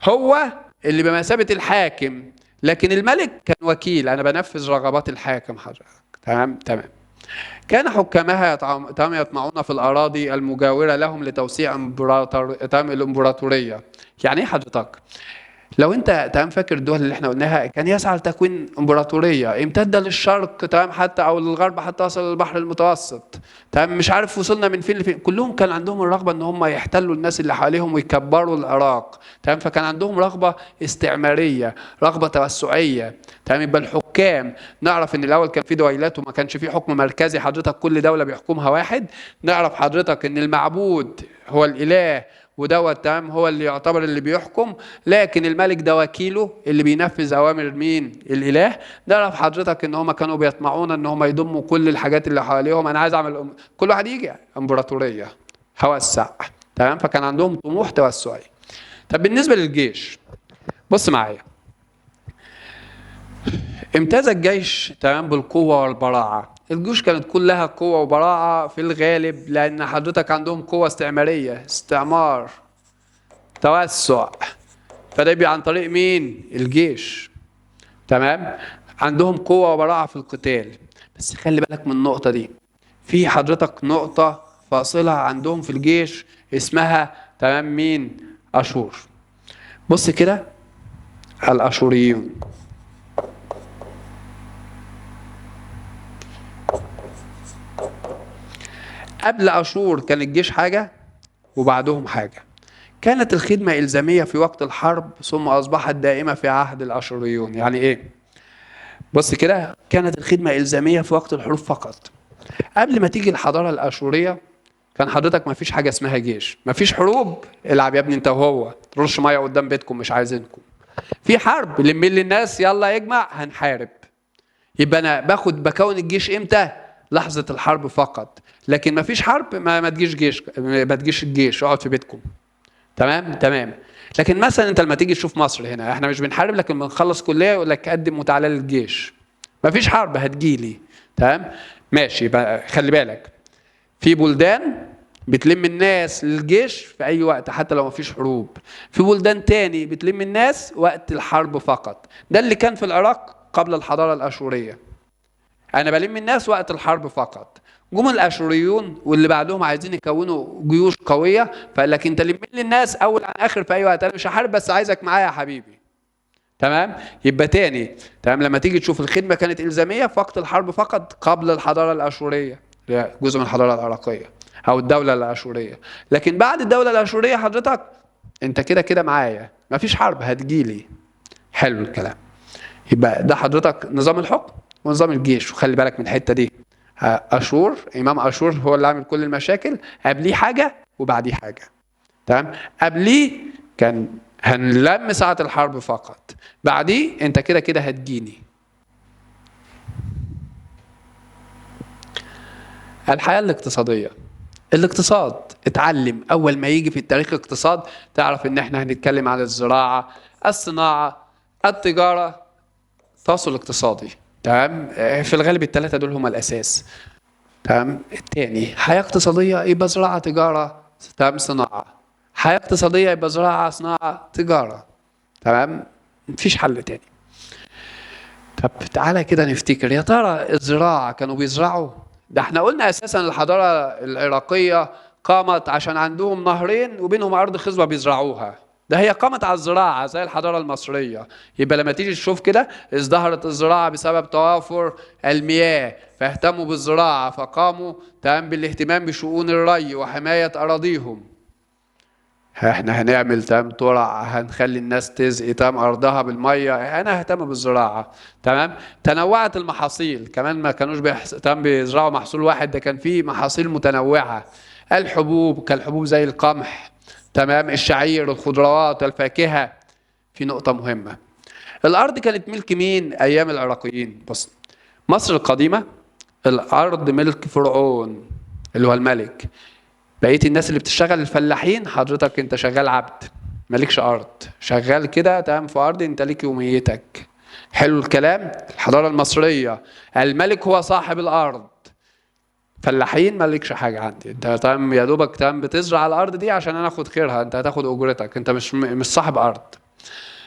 هو اللي بمثابه الحاكم، لكن الملك كان وكيل، انا بنفذ رغبات الحاكم حضرتك، تمام تمام. كان حكامها يطمعون في الأراضي المجاورة لهم لتوسيع الإمبراطورية. يعني إيه حضرتك؟ لو انت تمام فاكر الدول اللي احنا قلناها، كان يسعى لتكوين امبراطوريه امتد للشرق، تمام، حتى او للغرب حتى وصل للبحر المتوسط، تمام. مش عارف وصلنا من فين لفين. كلهم كان عندهم الرغبه ان هم يحتلوا الناس اللي حواليهم ويكبروا العراق، تمام. فكان عندهم رغبه استعماريه، رغبه توسعيه، تمام. يبقى الحكام نعرف ان الاول كان في دويلات وما كانش في حكم مركزي حضرتك كل دوله بيحكمها واحد. نعرف حضرتك ان المعبود هو الاله ودوت، تمام، هو اللي يعتبر اللي بيحكم، لكن الملك ده وكيله اللي بينفذ اوامر مين؟ الاله. نعرف حضرتك ان هم كانوا بيطمعون ان هم يضموا كل الحاجات اللي حواليهم. انا عايز اعمل كل واحد يجي امبراطوريه، هوسع، تمام. فكان عندهم طموح توسعي. طب بالنسبه للجيش، بص معايا، امتاز الجيش، تمام، بالقوه والبراعه. الجيوش كانت كلها قوه وبراعه في الغالب، لان حضرتك عندهم قوه استعماريه، استعمار، توسع. فده بيبقى عن طريق مين؟ الجيش، تمام. عندهم قوة وبراعة في القتال. بس خلي بالك من النقطة دي، في حضرتك نقطة فاصلة عندهم في الجيش اسمها، تمام، مين؟ أشور. بص كده، الأشوريون قبل أشور كان الجيش حاجة وبعدهم حاجة. كانت الخدمة إلزامية في وقت الحرب، ثم أصبحت دائمة في عهد الأشوريون. يعني إيه؟ بص كده، كانت الخدمة إلزامية في وقت الحروب فقط. قبل ما تيجي الحضارة الأشورية كان حضرتك ما فيش حاجه اسمها جيش، ما فيش حروب، العب يا ابني انت وهو، ترش ميه قدام بيتكم مش عايزينكم. في حرب، لمين الناس يلا يجمع هنحارب. يبقى انا بكون الجيش امتى؟ لحظه الحرب فقط. لكن ما فيش حرب ما تجيش جيش، ما تجيش الجيش، اقعد في بيتكم. تمام. لكن مثلا انت لما تيجي تشوف مصر هنا، احنا مش بنحارب لكن بنخلص كليه يقول لك قدم وتعالى للجيش. ما فيش حرب هتجيلي. تمام ماشي. يبقى خلي بالك، في بلدان بتلم الناس للجيش في اي وقت حتى لو ما فيش حروب. في بلدان تاني بتلم الناس وقت الحرب فقط. ده اللي كان في العراق قبل الحضاره الاشوريه. انا بلم الناس وقت الحرب فقط. جم الاشوريون واللي بعدهم عايزين يكونوا جيوش قويه، فقال لك انت لم لي الناس اول عن اخر في اي وقت، انا مش هحارب بس عايزك معايا يا حبيبي. تمام. يبقى تاني تمام، لما تيجي تشوف الخدمه كانت الزاميه في وقت الحرب فقط قبل الحضاره الاشوريه، جزء من الحضاره العراقيه او الدوله الاشوريه. لكن بعد الدوله الاشوريه حضرتك انت كده كده معايا، مفيش حرب هتجيلي. حلو الكلام. يبقى ده حضرتك نظام الحكم ونظام الجيش. وخلي بالك من الحته دي، اشور امام اشور هو اللي عامل كل المشاكل، قبليه حاجه وبعديه حاجه. تمام. قبليه كان هنلم ساعه الحرب فقط، بعديه انت كده كده هتجيني. الحياه الاقتصاديه، الاقتصاد اتعلم اول ما يجي في التاريخ اقتصاد تعرف ان احنا هنتكلم عن الزراعه، الصناعه، التجاره، التواصل الاقتصادي. تمام. في الغالب الثلاثه دول هم الاساس. تمام. الثاني حياه اقتصاديه يبقى زراعه تجاره، تمام، صناعه. حياه اقتصاديه يبقى زراعه صناعه تجاره. تمام. مفيش حل تاني. طب تعالى كده نفتكر، يا ترى الزراعه كانوا بيزرعوا؟ ده احنا قلنا اساسا الحضاره العراقيه قامت عشان عندهم نهرين وبينهم ارض خصبه بيزرعوها. ده هي قامت على الزراعه زي الحضاره المصريه. يبقى لما تيجي تشوف كده، ازدهرت الزراعه بسبب توافر المياه، فاهتموا بالزراعه فقاموا تمام بالاهتمام بشؤون الري وحمايه اراضيهم. احنا هنعمل تمام ترع، هنخلي الناس تسقي تمام ارضها بالميه، انا ههتم بالزراعه. تمام. تنوعت المحاصيل، كمان ما كانوش تمام بيزرعوا محصول واحد، ده كان فيه محاصيل متنوعه. الحبوب كالحبوب زي القمح، تمام، الشعير، الخضروات، الفاكهه. في نقطه مهمه، الارض كانت ملك مين ايام العراقيين؟ بص، مصر القديمه الارض ملك فرعون اللي هو الملك. بقيه الناس اللي بتشتغل الفلاحين، حضرتك انت شغال عبد، مالكش ارض، شغال كده تمام في ارض انت ليك يوميتك. حلو الكلام. الحضاره المصريه الملك هو صاحب الارض، فلاحين مالكش حاجه عندي، انت تمام يا دوبك تمام بتزرع الارض دي عشان انا اخد خيرها، انت هتاخد اجرتك، انت مش صاحب ارض.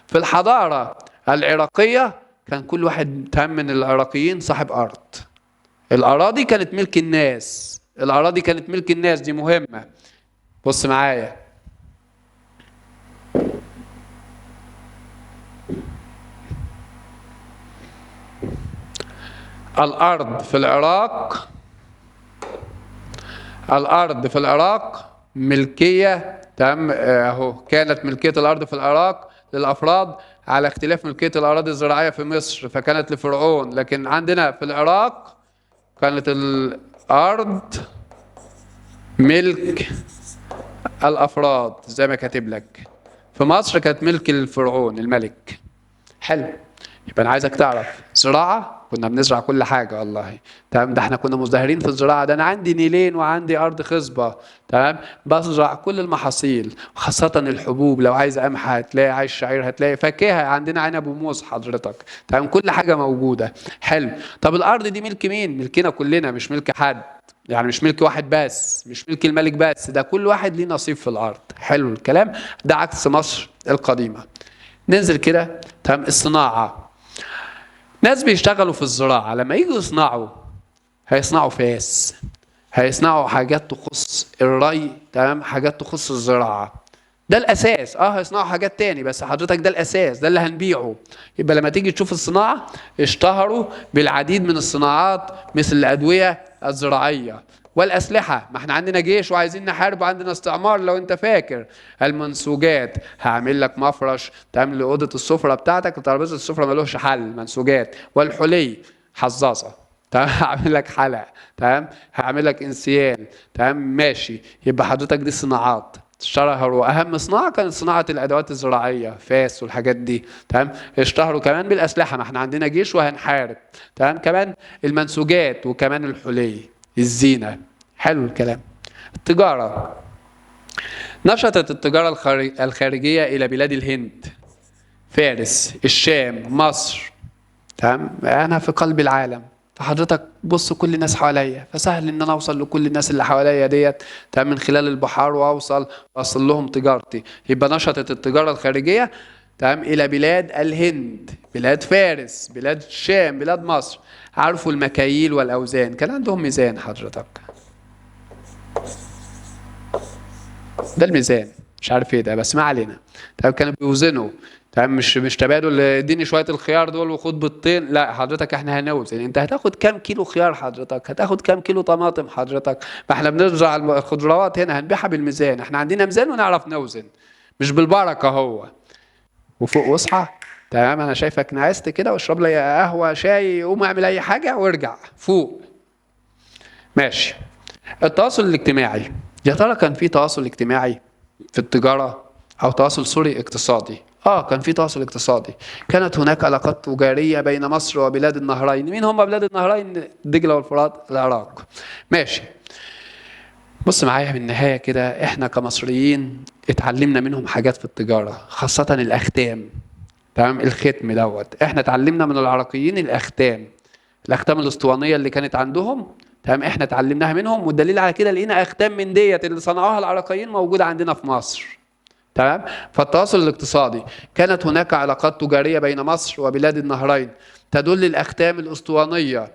في الحضاره العراقيه كان كل واحد تمام من العراقيين صاحب ارض. الاراضي كانت ملك الناس، الاراضي كانت ملك الناس، دي مهمه. بص معايا، الارض في العراق، الارض في العراق ملكيه تمام اهو، كانت ملكيه الارض في العراق للافراد على اختلاف ملكيه الاراضي الزراعيه في مصر، فكانت لفرعون. لكن عندنا في العراق كانت الارض ملك الافراد زي ما كاتب لك. في مصر كانت ملك الفرعون الملك. حلو. يبقى انا عايزك تعرف، زراعه كنا بنزرع كل حاجه والله. تمام. ده احنا كنا مزدهرين في الزراعه، ده انا عندي نيلين وعندي ارض خصبه. تمام. بزرع كل المحاصيل خاصه الحبوب، لو عايز قمح هتلاقي، عايز شعير هتلاقي، فاكهه عندنا عنب وموز حضرتك. تمام. كل حاجه موجوده. حلو. طب الارض دي ملك مين؟ ملكنا كلنا، مش ملك حد. يعني مش ملك واحد بس، مش ملك الملك بس، ده كل واحد ليه نصيب في الارض. حلو الكلام. ده عكس مصر القديمه. ننزل كده. تمام. الصناعه، ناس بيشتغلوا في الزراعة لما يجوا يصنعوا، هيصنعوا فاس، هيصنعوا حاجات تخص الري، تمام، حاجات تخص الزراعة. ده الأساس. هيصنعوا حاجات تاني بس حضرتك ده الأساس، ده اللي هنبيعه. يبقى لما تيجي تشوف الصناعة، اشتهروا بالعديد من الصناعات مثل الأدوية الزراعية والأسلحة. ما احنا عندنا جيش وعايزين نحارب وعندنا استعمار لو انت فاكر. المنسوجات، هعمل لك مفرش تعمل لأوضة السفرة بتاعتك، ترابيزة السفرة ملوش حل، منسوجات. والحلي، حظاظة. تمام، هعمل لك حلق، تمام، هعمل لك انسيال، تمام، ماشي. يبقى حضرتك دي صناعات اشتهروا. اهم صناعه كانت صناعه الادوات الزراعيه، فاس والحاجات دي، تمام. اشتهروا كمان بالاسلحه، ما احنا عندنا جيش وهنحارب، تمام. كمان المنسوجات وكمان الحلي، الزينه. حلو الكلام. التجاره، نشطت التجاره الخارجيه الى بلاد الهند، فارس، الشام، مصر، تمام. انا في قلب العالم، فحضرتك بص كل الناس حواليا، فسهل ان انا اوصل لكل الناس اللي حواليا ديت، تمام، من خلال البحار، واوصل لهم تجارتي. يبقى نشطت التجاره الخارجيه، تمام، الى بلاد الهند، بلاد فارس، بلاد الشام، بلاد مصر. عرفوا المكاييل والاوزان، كان عندهم ميزان حضرتك، ده الميزان، مش عارف ايه ده بس ما علينا. طب كانوا بيوزنوا، تمام، مش تبادل اديني شويه الخيار دول وخد بالطين، لا حضرتك احنا هنوزن. انت هتاخد كام كيلو خيار حضرتك، هتاخد كام كيلو طماطم حضرتك، ما احنا بنرجع الخضروات هنا هنبيعها بالميزان، احنا عندنا ميزان ونعرف نوزن، مش بالبركه هو. وفوق واصحى، تمام، انا شايفك نعست كده، واشرب لي قهوه شاي، قوم اعمل اي حاجه وارجع فوق. ماشي. التواصل الاجتماعي، يا ترى كان في تواصل اجتماعي في التجارة، أو تواصل سوري اقتصادي؟ كان في تواصل اقتصادي. كانت هناك علاقات تجارية بين مصر وبلاد النهرين. مين هم بلاد النهرين؟ دجلة والفرات، العراق. ماشي. بص معايا من النهاية كده، احنا كمصريين اتعلمنا منهم حاجات في التجارة، خاصة الأختام، تمام، الختم دوت. احنا اتعلمنا من العراقيين الأختام الأسطوانية اللي كانت عندهم، تمام، احنا اتعلمناها منهم. والدليل على كده لقينا أختام من ديت اللي صنعوها العراقيين موجودة عندنا في مصر، تمام. فالتواصل الاقتصادي، كانت هناك علاقات تجارية بين مصر وبلاد النهرين تدل الأختام الأسطوانية،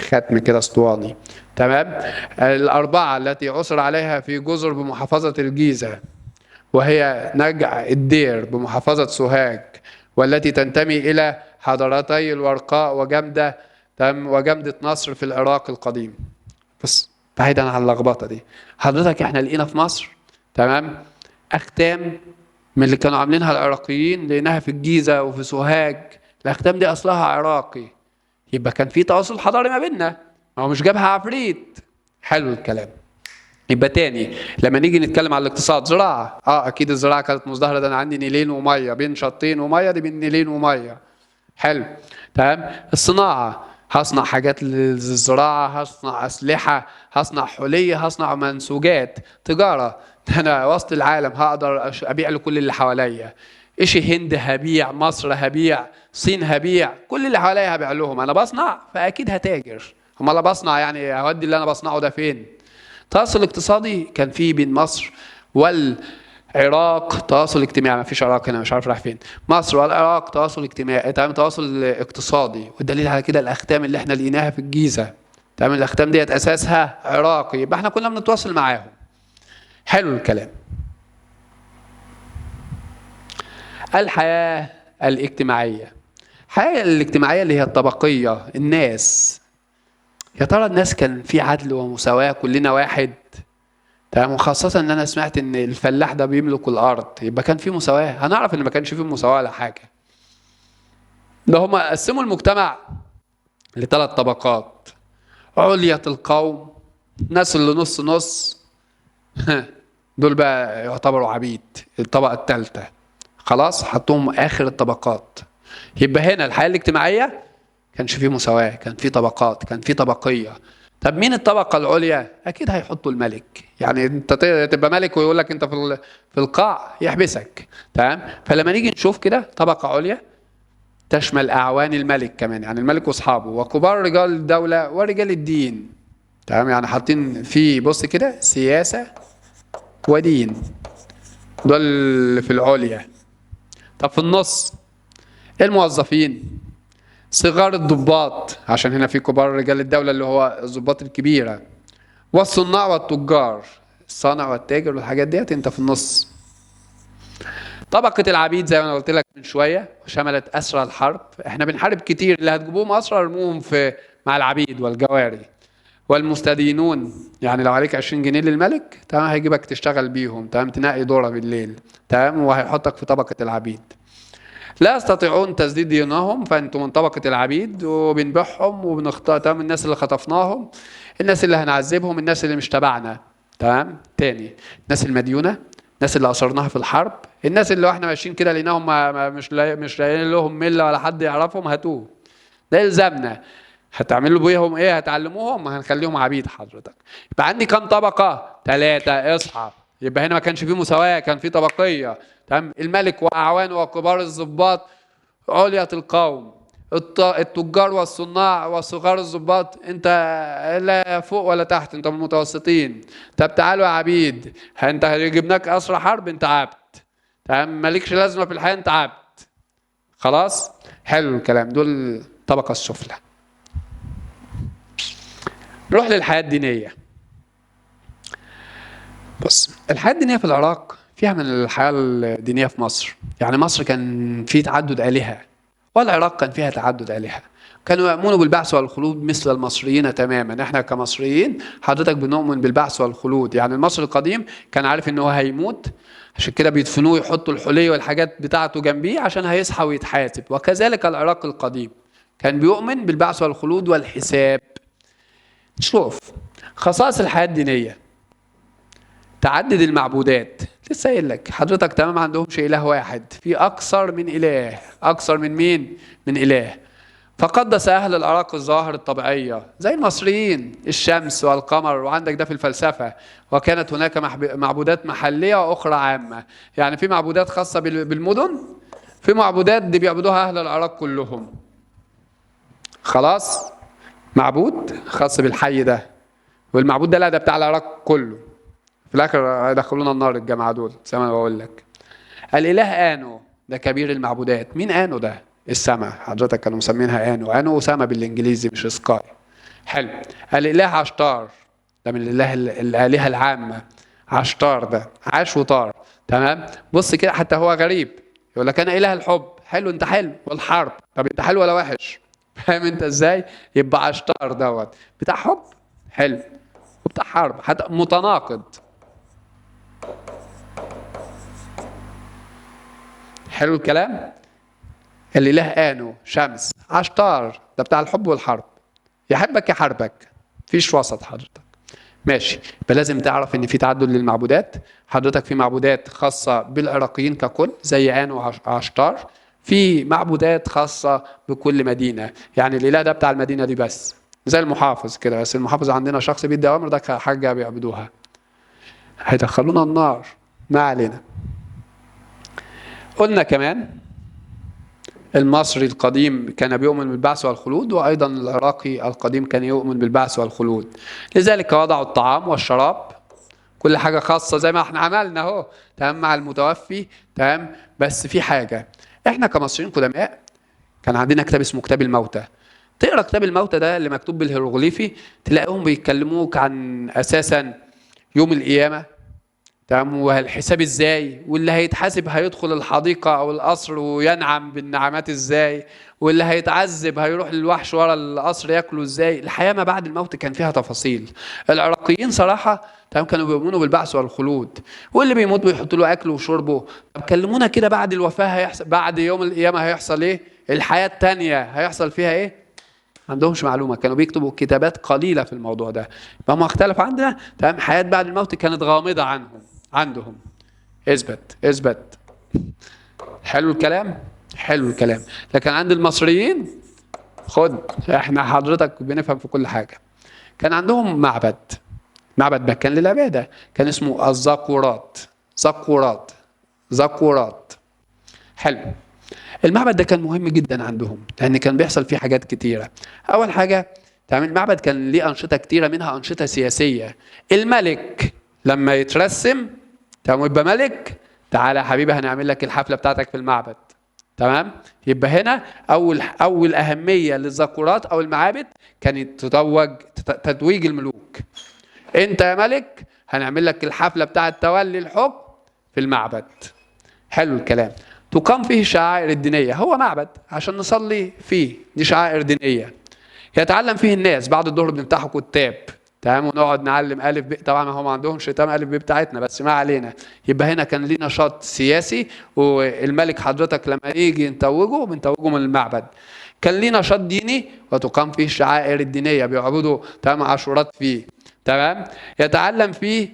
ختم كده اسطواني، تمام. الأربعة التي عثر عليها في جزر بمحافظة الجيزة، وهي نجع الدير بمحافظة سوهاج، والتي تنتمي إلى حضارتي الورقاء وجمدة، تمام، وجمدة نصر في العراق القديم. بس بعيدا عن اللخبطة دي، حضرتك احنا لقينا في مصر، تمام، أختام من اللي كانوا عاملينها العراقيين، لقيناها في الجيزة وفي سوهاج. الأختام دي أصلها عراقي، يبقى كان في تواصل حضاري ما بيننا، ما هو مش جابها عفريت. حلو الكلام. يبقى تاني لما نيجي نتكلم على الاقتصاد، زراعة، اكيد الزراعة كانت مزدهرة، ده انا عندي نيلين ومية، بين شطين ومية، دي بين نيلين ومية. حلو، تمام. الصناعة، هصنع حاجات للزراعة، هصنع أسلحة، هصنع حلي، هصنع منسوجات. تجارة، أنا وسط العالم هقدر أبيع لكل اللي حواليا. إشي هند هبيع، مصر هبيع، صين هبيع، كل اللي حواليا هبيع لهم. أنا بصنع فأكيد هتاجر. أمال أنا بصنع يعني هودي اللي أنا بصنعه ده فين؟ التواصل الاقتصادي كان فيه بين مصر والعراق تواصل اجتماعي، ما فيش عراق هنا، مش عارف راح فين. مصر والعراق تواصل اجتماعي، تمام، تواصل اقتصادي. والدليل على كده الاختام اللي احنا لقيناها في الجيزه، تمام، الاختام ديت اساسها عراقي، يبقى احنا كنا بنتواصل معاهم. حلو الكلام. الحياه الاجتماعيه، الحياه الاجتماعيه اللي هي الطبقيه، الناس. يا ترى الناس كان في عدل ومساواه، كلنا واحد، تمام، وخاصة ان انا سمعت ان الفلاح ده بيملك الارض، يبقى كان في مساواة. هنعرف ان ما كانش فيه مساواة ولا حاجة. ده هما قسموا المجتمع لثلاث طبقات: علية القوم، ناس اللي نص نص، دول بقى يعتبروا عبيد، الطبقة الثالثة. خلاص، حطوهم اخر الطبقات. يبقى هنا الحياة الاجتماعية كانش فيه مساواة، كان فيه طبقات، كان فيه طبقية. طب مين الطبقة العليا؟ أكيد هيحطوا الملك، يعني أنت تبقى ملك ويقول لك أنت في القاع يحبسك، تمام؟ فلما نيجي نشوف كده، طبقة عليا تشمل أعوان الملك كمان، يعني الملك وأصحابه وكبار رجال الدولة ورجال الدين، تمام؟ يعني حاطين في، بص كده، سياسة ودين، دول اللي في العليا. طب في النص الموظفين، صغار الضباط، عشان هنا في كبار رجال الدولة اللي هو الضباط الكبيرة، والصناع والتجار، الصانع والتاجر والحاجات ديت، انت في النص. طبقة العبيد زي ما انا قلت لك من شوية، وشملت أسرى الحرب. احنا بنحارب كتير، اللي هتجيبوهم أسرى ارموهم مع العبيد والجواري. والمستدينون، يعني لو عليك 20 جنيه للملك، تمام، هيجيبك تشتغل بيهم، تمام، تنقي دورة بالليل، تمام، وهيحطك في طبقة العبيد. لا يستطيعون تسديد ديونهم، فانتم من طبقة العبيد وبنبيعهم وبنختار. تمام، الناس اللي خطفناهم، الناس اللي هنعذبهم، الناس اللي مش تبعنا. تمام. تاني، الناس المديونة، الناس اللي أصرناها في الحرب، الناس اللي واحنا ماشيين كده لقيناهم مش لاقيين لهم ملة ولا حد يعرفهم، هاتوه. ده يلزمنا. هتعملوا بيهم ايه؟ هتعلموهم؟ هنخليهم عبيد حضرتك. يبقى عندي كام طبقة؟ 3. اصحى. يبقى هنا ما كانش فيه مساواة، كان فيه طبقية. تمام. الملك وأعوانه وكبار الضباط علية القوم، التجار والصناع وصغار الضباط، انت لا فوق ولا تحت، انت من المتوسطين. طب تعالوا يا عبيد، انت جبناك اسرى حرب، انت عبد. تمام، مالكش لازمه في الحياه، انت عبد. خلاص. حلو الكلام. دول الطبقه السفلى. نروح للحياه الدينيه. بص، الحياه الدينيه في العراق فيها من الحياه الدينيه في مصر. يعني مصر كان في تعدد الهه، والعراق كان فيها تعدد آلهة. كانوا يؤمنوا بالبعث والخلود مثل المصريين تماما. احنا كمصريين حضرتك بنؤمن بالبعث والخلود. يعني المصري القديم كان عارف ان هو هيموت، عشان كده بيدفنوه، يحطوا الحلي والحاجات بتاعته جنبيه عشان هيصحى ويتحاسب. وكذلك العراق القديم كان بيؤمن بالبعث والخلود والحساب. شوف خصائص الحياة الدينية: تعدد المعبودات. لسه قايل لك حضرتك تمام، عندهمش اله واحد، في اكثر من اله. اكثر من مين؟ من اله. فقدس اهل العراق الظواهر الطبيعيه زي المصريين، الشمس والقمر، وعندك ده في الفلسفه. وكانت هناك معبودات محليه واخرى عامه. يعني في معبودات خاصه بالمدن، في معبودات دي بيعبدوها اهل العراق كلهم. خلاص. معبود خاص بالحي ده، والمعبود ده لا، ده بتاع العراق كله. في الاخر هيدخلونا النار الجماعه دول، زي ما انا بقول لك. الاله انو ده كبير المعبودات. مين انو ده؟ السماء. حضرتك كانوا مسمينها انو. انو اسامه بالانجليزي مش سكاي. حلو. الاله عشتار ده من الالهه العامه. عشتار ده عاش وطار. تمام. بص كده، حتى هو غريب، يقول لك انا اله الحب. حلو، انت حلو. والحرب، طب انت حلو ولا وحش؟ فاهم انت ازاي؟ يبقى عشتار دوت بتاع حب، حلو، وبتاع حرب، حتى متناقض. حلو الكلام. الاله انو شمس. عشتار ده بتاع الحب والحرب، يحبك يحاربك، مفيش وسط حضرتك. ماشي. يبقى لازم تعرف ان في تعدد للمعبودات. حضرتك في معبودات خاصه بالعراقيين ككل زي انو وعشتار، في معبودات خاصه بكل مدينه. يعني الاله ده بتاع المدينه دي بس، زي المحافظ كده. بس المحافظ عندنا شخص بيدي اوامر، ده حاجه بيعبدوها، هيدخلونا النار. ما علينا. قلنا كمان المصري القديم كان بيؤمن بالبعث والخلود، وأيضا العراقي القديم كان يؤمن بالبعث والخلود. لذلك وضعوا الطعام والشراب، كل حاجة خاصة زي ما احنا عملنا اهو، تمام، مع المتوفي. تمام. بس في حاجة، احنا كمصريين قدماء كان عندنا كتاب اسمه كتاب الموتى. تقرا كتاب الموتى ده اللي مكتوب بالهيروغليفي، تلاقيهم بيتكلموك عن اساسا يوم القيامة. تمام. والحساب ازاي، واللي هيتحاسب هيدخل الحديقة او القصر وينعم بالنعمات ازاي، واللي هيتعذب هيروح للوحش ورا القصر ياكله ازاي. الحياة ما بعد الموت كان فيها تفاصيل. العراقيين صراحة تمام كانوا بيؤمنوا بالبعث والخلود، واللي بيموت بيحطوا له اكله وشربه. طب كلمونا كده، بعد الوفاة هيحصل، بعد يوم القيامة هيحصل ايه؟ الحياة التانية هيحصل فيها ايه؟ ما عندهمش معلومه. كانوا بيكتبوا كتابات قليله في الموضوع ده. يبقى ما اختلف عندنا. تمام. حياه بعد الموت كانت غامضه عنهم، عندهم. اثبت اثبت. حلو الكلام. حلو الكلام. لكن عند المصريين خد، احنا حضرتك بنفهم في كل حاجه. كان عندهم معبد. معبد ده كان للعباده، كان اسمه الزقورات. زقورات. زقورات. حلو. المعبد ده كان مهم جدا عندهم، لان كان بيحصل فيه حاجات كتيره. اول حاجه، تمام، المعبد كان ليه انشطه كتيره، منها انشطه سياسيه. الملك لما يترسم، تمام، يبقى ملك، تعالى يا حبيبي هنعمل لك الحفله بتاعتك في المعبد. تمام. يبقى هنا اول اهميه للذكورات او المعابد كانت تتويج الملوك. انت يا ملك هنعمل لك الحفله بتاعه تولي الحكم في المعبد. حلو الكلام. تقام فيه الشعائر الدينية. هو معبد عشان نصلي فيه، دي شعائر دينية. يتعلم فيه الناس. بعد الظهر بنفتحوا كتاب. تمام، ونقعد نعلم الف ب. طبعا هم ما عندهمش تمام الف ب بتاعتنا، بس ما علينا. يبقى هنا كان ليه نشاط سياسي، والملك حضرتك لما يجي نتوجه بنتوجه من المعبد. كان ليه نشاط ديني، وتقام فيه الشعائر الدينيه، بيعبدوا تمام عاشورات فيه. تمام. يتعلم فيه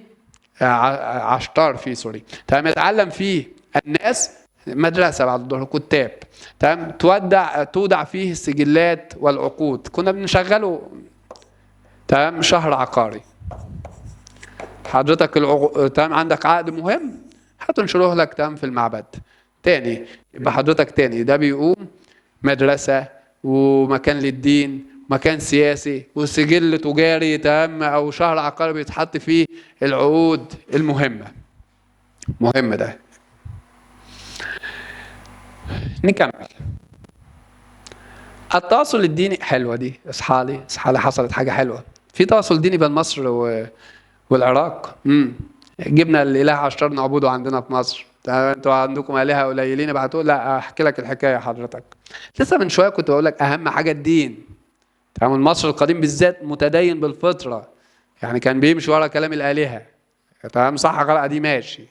عشتار فيه، سوري. تمام. يتعلم فيه الناس، مدرسة بعد الظهر، كتاب. تمام. تودع فيه السجلات والعقود، كنا بنشغله تمام شهر عقاري. حضرتك تمام عندك عقد مهم هتنشره لك تمام في المعبد. تاني، يبقى حضرتك تاني ده بيقوم مدرسة ومكان للدين، مكان سياسي، وسجل تجاري تمام، او شهر عقاري بيتحط فيه العقود المهمة. مهم ده. نكمل. التواصل الديني، حلوة دي، اصحى لي حصلت حاجة حلوة. في تواصل ديني بين مصر والعراق. جبنا الاله عشتار نعبده عندنا في مصر. انتوا عندكم الهه قليلين ابعتوا. لا، احكي لك الحكايه حضرتك. لسه من شويه كنت بقول لك اهم حاجه الدين. تمام. المصري القديم بالذات متدين بالفطره، يعني كان بيمشي ورا كلام الالهه. تمام. صح غلط دي ماشي.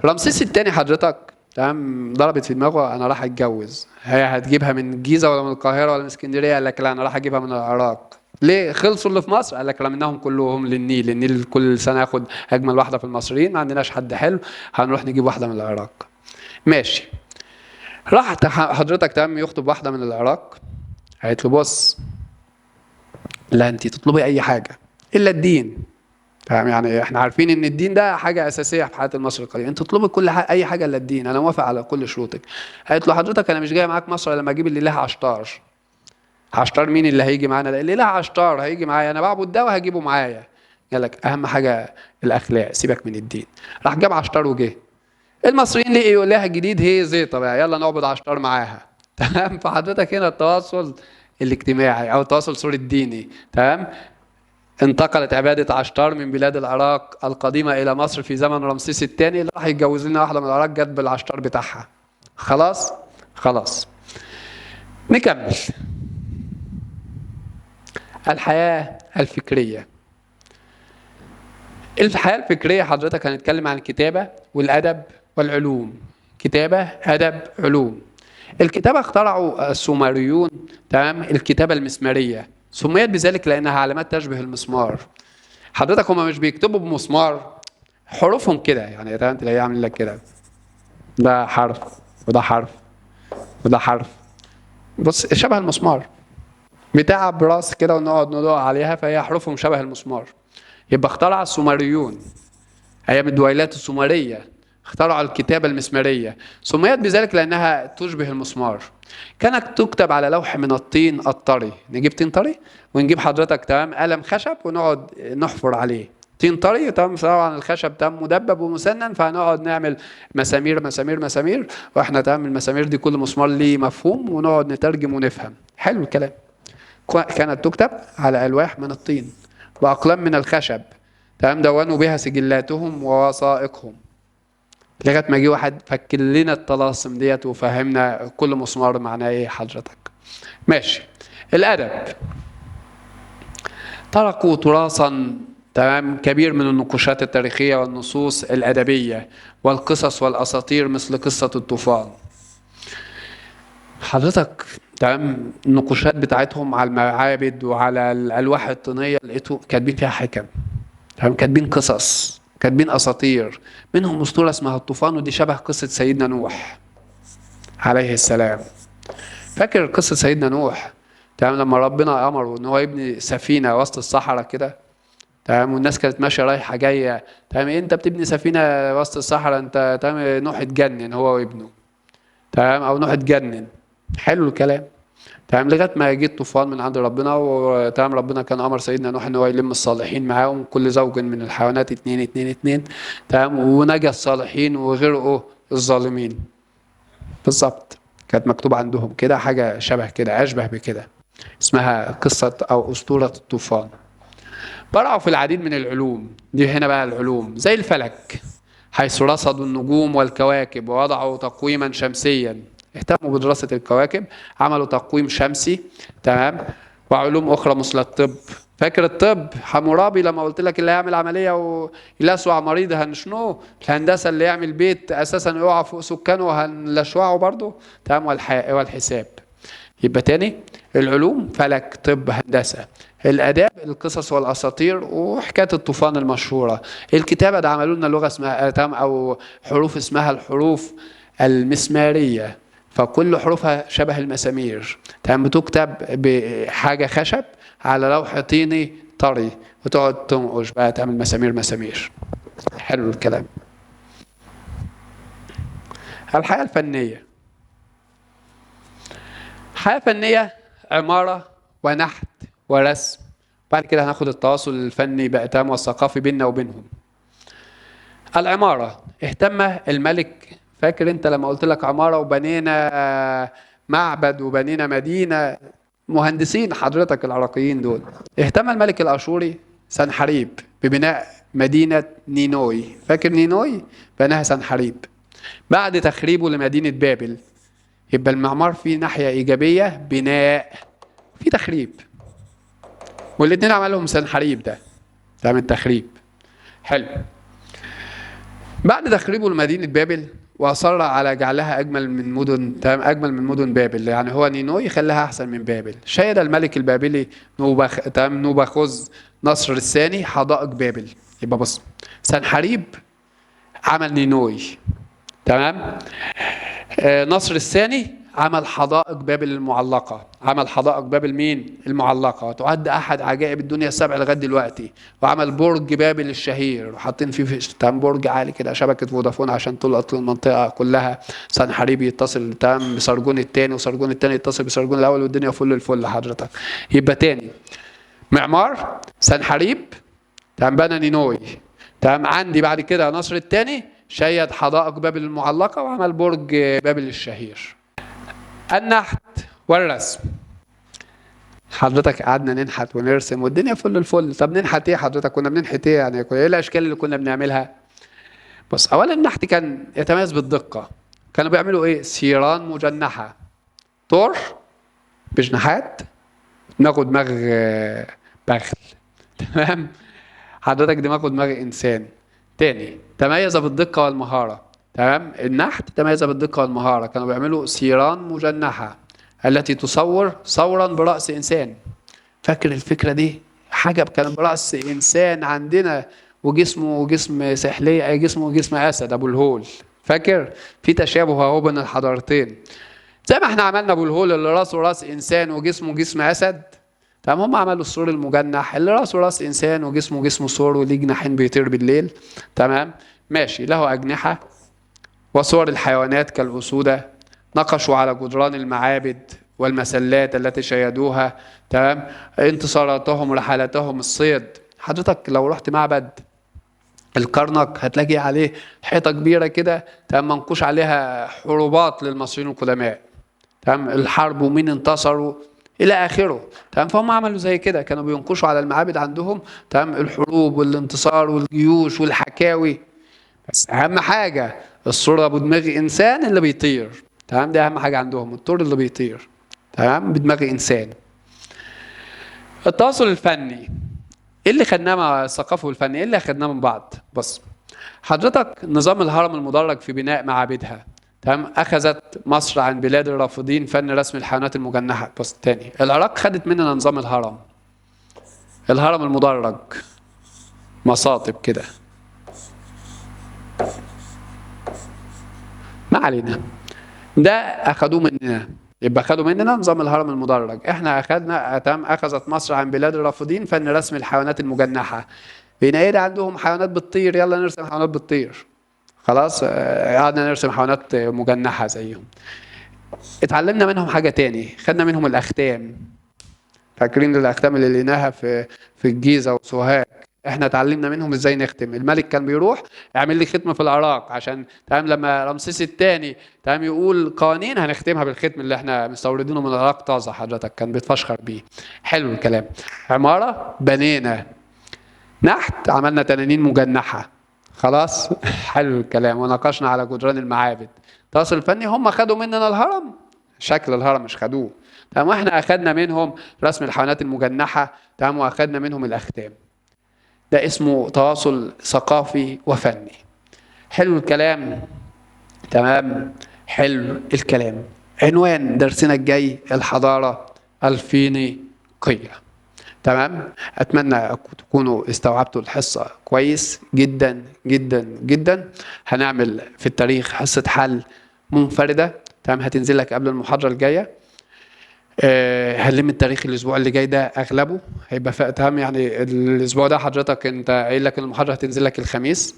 رمسيس الثاني حضرتك تمام ضربت في دماغه انا راح اتجوز. هي هتجيبها من الجيزه ولا من القاهره ولا من اسكندريه؟ قال لك لا، انا راح اجيبها من العراق. ليه؟ خلصوا اللي في مصر؟ قال لك رميناهم كلهم للنيل. النيل كل سنه ياخد اجمل واحده في المصريين، ما عندناش حد حلو، هنروح نجيب واحده من العراق. ماشي. راح حضرتك تمام يخطب واحده من العراق. قالت له بص، لا انت تطلبي اي حاجه الا الدين. تمام. يعني احنا عارفين ان الدين ده حاجه اساسيه في حياه المصري القديم، انت تطلبي كل اي حاجه الا الدين، انا موافق على كل شروطك. قالت له حضرتك انا مش جاي معاك مصر الا لما اجيب الاله عشتار. عشتار مين اللي هيجي معانا؟ ده الاله عشتار هيجي معايا، انا بعبد ده وهجيبه معايا. قال لك اهم حاجه الاخلاق، سيبك من الدين. راح جاب عشتار وجه. المصريين لقيوا اله جديد، هي زيطه بقى، يلا نعبد عشتار معاها. تمام. فحضرتك هنا التواصل الاجتماعي او التواصل سوري الديني. تمام. انتقلت عبادة عشتار من بلاد العراق القديمة إلى مصر في زمن رمسيس الثاني، اللي راح يتجوز لنا واحدة من العراق جت بالعشتار بتاعها. خلاص. نكمل. الحياة الفكرية. الحياة الفكرية حضرتك هنتكلم عن الكتابة والأدب والعلوم. كتابة، أدب، علوم. الكتابة اخترعوا السومريون تمام الكتابة المسمارية، سميت بذلك لأنها علامات تشبه المسمار. حضرتك هما مش بيكتبوا بمسمار، حروفهم كده، يعني تلاقيه عامل لك كده، ده حرف وده حرف وده حرف، بص شبه المسمار بتاع براس كده، ونقعد ندق عليها، فهي حروفهم شبه المسمار. يبقى اخترع السومريون ايام الدويلات السومريه، اخترعوا الكتابه المسماريه، سميت بذلك لانها تشبه المسمار. كانت تكتب على لوح من الطين الطري. نجيب طين طري ونجيب حضرتك تمام قلم خشب ونقعد نحفر عليه. طين طري تمام، طبعا الخشب تمام مدبب ومسنن، فهنقعد نعمل مسامير مسامير مسامير، واحنا تمام المسامير دي كل مسمار ليه مفهوم، ونقعد نترجم ونفهم. حلو الكلام. كانت تكتب على الواح من الطين باقلام من الخشب. تمام. دونوا بها سجلاتهم ووثائقهم، لغايه ما جه واحد فك لنا الطلاسم ديت وفهمنا كل مسمار معناه ايه حضرتك. ماشي. الادب. تركوا تراثا تمام كبير من النقوشات التاريخيه والنصوص الادبيه والقصص والاساطير، مثل قصه الطوفان. حضرتك تمام النقوشات بتاعتهم على المعابد وعلى الالواح الطينيه لقيتوا كاتبين فيها حكم، تمام، كاتبين قصص، كاتبين اساطير، منهم اسطوره اسمها الطوفان، ودي شبه قصه سيدنا نوح عليه السلام. فاكر قصه سيدنا نوح تمام لما ربنا امره ان هو يبني سفينه وسط الصحراء كده، تمام، والناس كانت ماشيه رايحه جايه، تمام، إيه انت بتبني سفينه وسط الصحراء؟ انت تمام نوح اتجنن هو وابنه، تمام، او نوح اتجنن. حلو الكلام. تمام. لغايه ما جه الطوفان من عند ربنا، وتمام ربنا كان امر سيدنا نوح ان هو يلم الصالحين معاهم، كل زوج من الحيوانات اتنين اتنين اتنين، تمام، ونجا الصالحين وغرقوا الظالمين. بالظبط كانت مكتوب عندهم كده حاجه شبه كده، اشبه بكده، اسمها قصه او اسطوره الطوفان. برعوا في العديد من العلوم. دي هنا بقى العلوم زي الفلك، حيث رصدوا النجوم والكواكب ووضعوا تقويما شمسيا. اهتموا بدراسة الكواكب، عملوا تقويم شمسي، تمام، وعلوم أخرى مثل الطب. فاكر الطب حمورابي لما قلت لك اللي هيعمل عمليه ويلسوع مريض هنشنوه، الهندسه اللي يعمل بيت اساسا يقع فوق سكانه هنلشوعه برضه، تمام. والحساب. يبقى تاني، العلوم فلك طب هندسه، الاداب القصص والاساطير وحكايه الطوفان المشهوره، الكتابه ده عملوا لنا لغه اسمها تمام او حروف اسمها الحروف المسماريه، فكل حروفها شبه المسامير، تمام، بتكتب بحاجه خشب على لوح طيني طري وتقعد تنقش بقى تعمل مسامير مسامير. حلو الكلام. الحياه الفنيه، الحياه الفنيه عماره ونحت ورسم، بعد كده هناخد التواصل الفني بقى تمام والثقافي بيننا وبينهم. العمارة اهتم الملك، فاكر انت لما قلت لك عمارة وبنينا معبد وبنينا مدينة، مهندسين حضرتك العراقيين دول. اهتم الملك الأشوري سنحريب ببناء مدينة نينوي، فاكر نينوي؟ بناها سنحريب بعد تخريبه لمدينة بابل. يبقى المعمار فيه ناحية إيجابية، بناء، في تخريب، والاتنين عملهم سنحريب ده من تخريب. حلو. بعد تخريبه لمدينة بابل وأصر على جعلها أجمل من مدن أجمل من مدن بابل، يعني هو نينوي خلاها أحسن من بابل. شيد الملك البابلي نوبخذ نصر الثاني حدائق بابل. يبقى بص، سنحريب عمل نينوي، تمام. نصر الثاني عمل حدائق بابل المعلقة، عمل حدائق بابل مين؟ المعلقة، وتعد أحد عجائب الدنيا السبع لغاية دلوقتي. وعمل برج بابل الشهير، وحاطين فيه برج عالي كده شبكة فودافون عشان تلقط المنطقة كلها. سنحريب يتصل تمام بسرجون الثاني، وسرجون الثاني يتصل بسرجون الأول، والدنيا فل الفل حضرتك. يبقى تاني، معمار سنحريب تمام بنى نينوي، تمام. عندي بعد كده نصر الثاني شيد حدائق بابل المعلقة وعمل برج بابل الشهير. النحت والرسم، حضرتك قعدنا ننحت ونرسم والدنيا فل الفل. طب ننحت ايه حضرتك؟ كنا بننحت ايه يعني؟ ايه الاشكال اللي كنا بنعملها؟ بص، اولا النحت كان يتميز بالدقة. كانوا بيعملوا ايه؟ سيران مجنحة، طور بجناحات، دماغه دماغ بغل، تمام. حضرتك دماغه دماغ انسان. تاني، تميز بالدقة والمهارة، تمام. النحت تميز بالدقة والمهارة. كانوا بيعملوا سيران مجنحة التي تصور ثورا برأس إنسان. فاكر الفكرة دي؟ حاجة كان برأس إنسان عندنا وجسمه جسم سحلية، أي جسمه جسم أسد أبو الهول. فاكر؟ في تشابه أهو بين الحضارتين. زي ما احنا عملنا أبو الهول اللي راسه راس إنسان وجسمه جسم أسد، تمام. هم عملوا السور المجنح اللي راسه راس إنسان وجسمه جسم ثور وليه جناحين بيطير بالليل، تمام. ماشي، له أجنحة. وصور الحيوانات كالأسودة. نقشوا على جدران المعابد والمسلات التي شيدوها، تمام. انتصاراتهم، رحلاتهم، الصيد. حضرتك لو رحت معبد الكرنك هتلاقي عليه حيطة كبيرة كده، تمام، منقوش عليها حروبات للمصريين القدماء، تمام، الحرب ومين انتصروا الى اخره، تمام. فهم عملوا زي كده، كانوا بينقشوا على المعابد عندهم، تمام، الحروب والانتصار والجيوش والحكاوي. بس اهم حاجه الصوره ابو دماغ انسان اللي بيطير، تمام. ده اهم حاجه عندهم، الطور اللي بيطير، تمام، بدماغ انسان. التواصل الفني، ايه اللي خدناه مع الثقافه والفن؟ ايه اللي خدناه من بعض؟ بص حضرتك، نظام الهرم المدرج في بناء معابدها، تمام. اخذت مصر عن بلاد الرافضين فن رسم الحيوانات المجنحه. بص تاني، العراق خدت مننا نظام الهرم، الهرم المدرج، مصاطب كده، ما علينا، ده اخذوه مننا. يبقى اخذوا مننا نظام الهرم المدرج، احنا اخذنا، تمام. اخذت مصر عن بلاد الرافضين فن رسم الحيوانات المجنحه. بين ايه ده؟ عندهم حيوانات بتطير، يلا نرسم حيوانات بتطير. خلاص، قعدنا نرسم حيوانات مجنحه زيهم. اتعلمنا منهم حاجه تاني، خدنا منهم الاختام. فاكرين الاختام اللي لقيناها في الجيزه وسوهاج؟ احنا اتعلمنا منهم ازاي نختم. الملك كان بيروح يعمل لي ختم في العراق عشان، تمام، لما رمسيس الثاني، تمام، يقول قوانين هنختمها بالختم اللي احنا مستوردينه من العراق طازه، حضرتك كان بيتفشخر بيه. حلو الكلام. عماره بنينا، نحت عملنا تنانين مجنحه، خلاص. حلو الكلام. وناقشنا على جدران المعابد. التواصل الفني، هم خدوا مننا الهرم، شكل الهرم مش خدوه، تمام، واحنا اخدنا منهم رسم الحيوانات المجنحه، تمام، واخدنا منهم الاختام. ده اسمه تواصل ثقافي وفني. حلو الكلام. تمام، حلو الكلام. عنوان درسنا الجاي الحضاره الفينيقيه. تمام، اتمنى تكونوا استوعبتوا الحصه كويس جدا جدا جدا. هنعمل في التاريخ حصه حل منفرده، تمام، هتنزل لك قبل المحاضره الجايه. هنلم التاريخ الاسبوع اللي جاي ده اغلبه هيبقى تمام. يعني الاسبوع ده حضرتك انت قايل لك ان المحاضره هتنزل لك الخميس.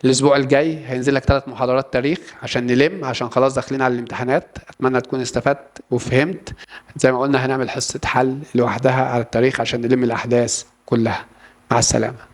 الاسبوع الجاي هينزل لك 3 محاضرات تاريخ عشان نلم، عشان خلاص داخلين على الامتحانات. اتمنى تكون استفدت وفهمت. زي ما قلنا هنعمل حصه حل لوحدها على التاريخ عشان نلم الاحداث كلها. مع السلامه.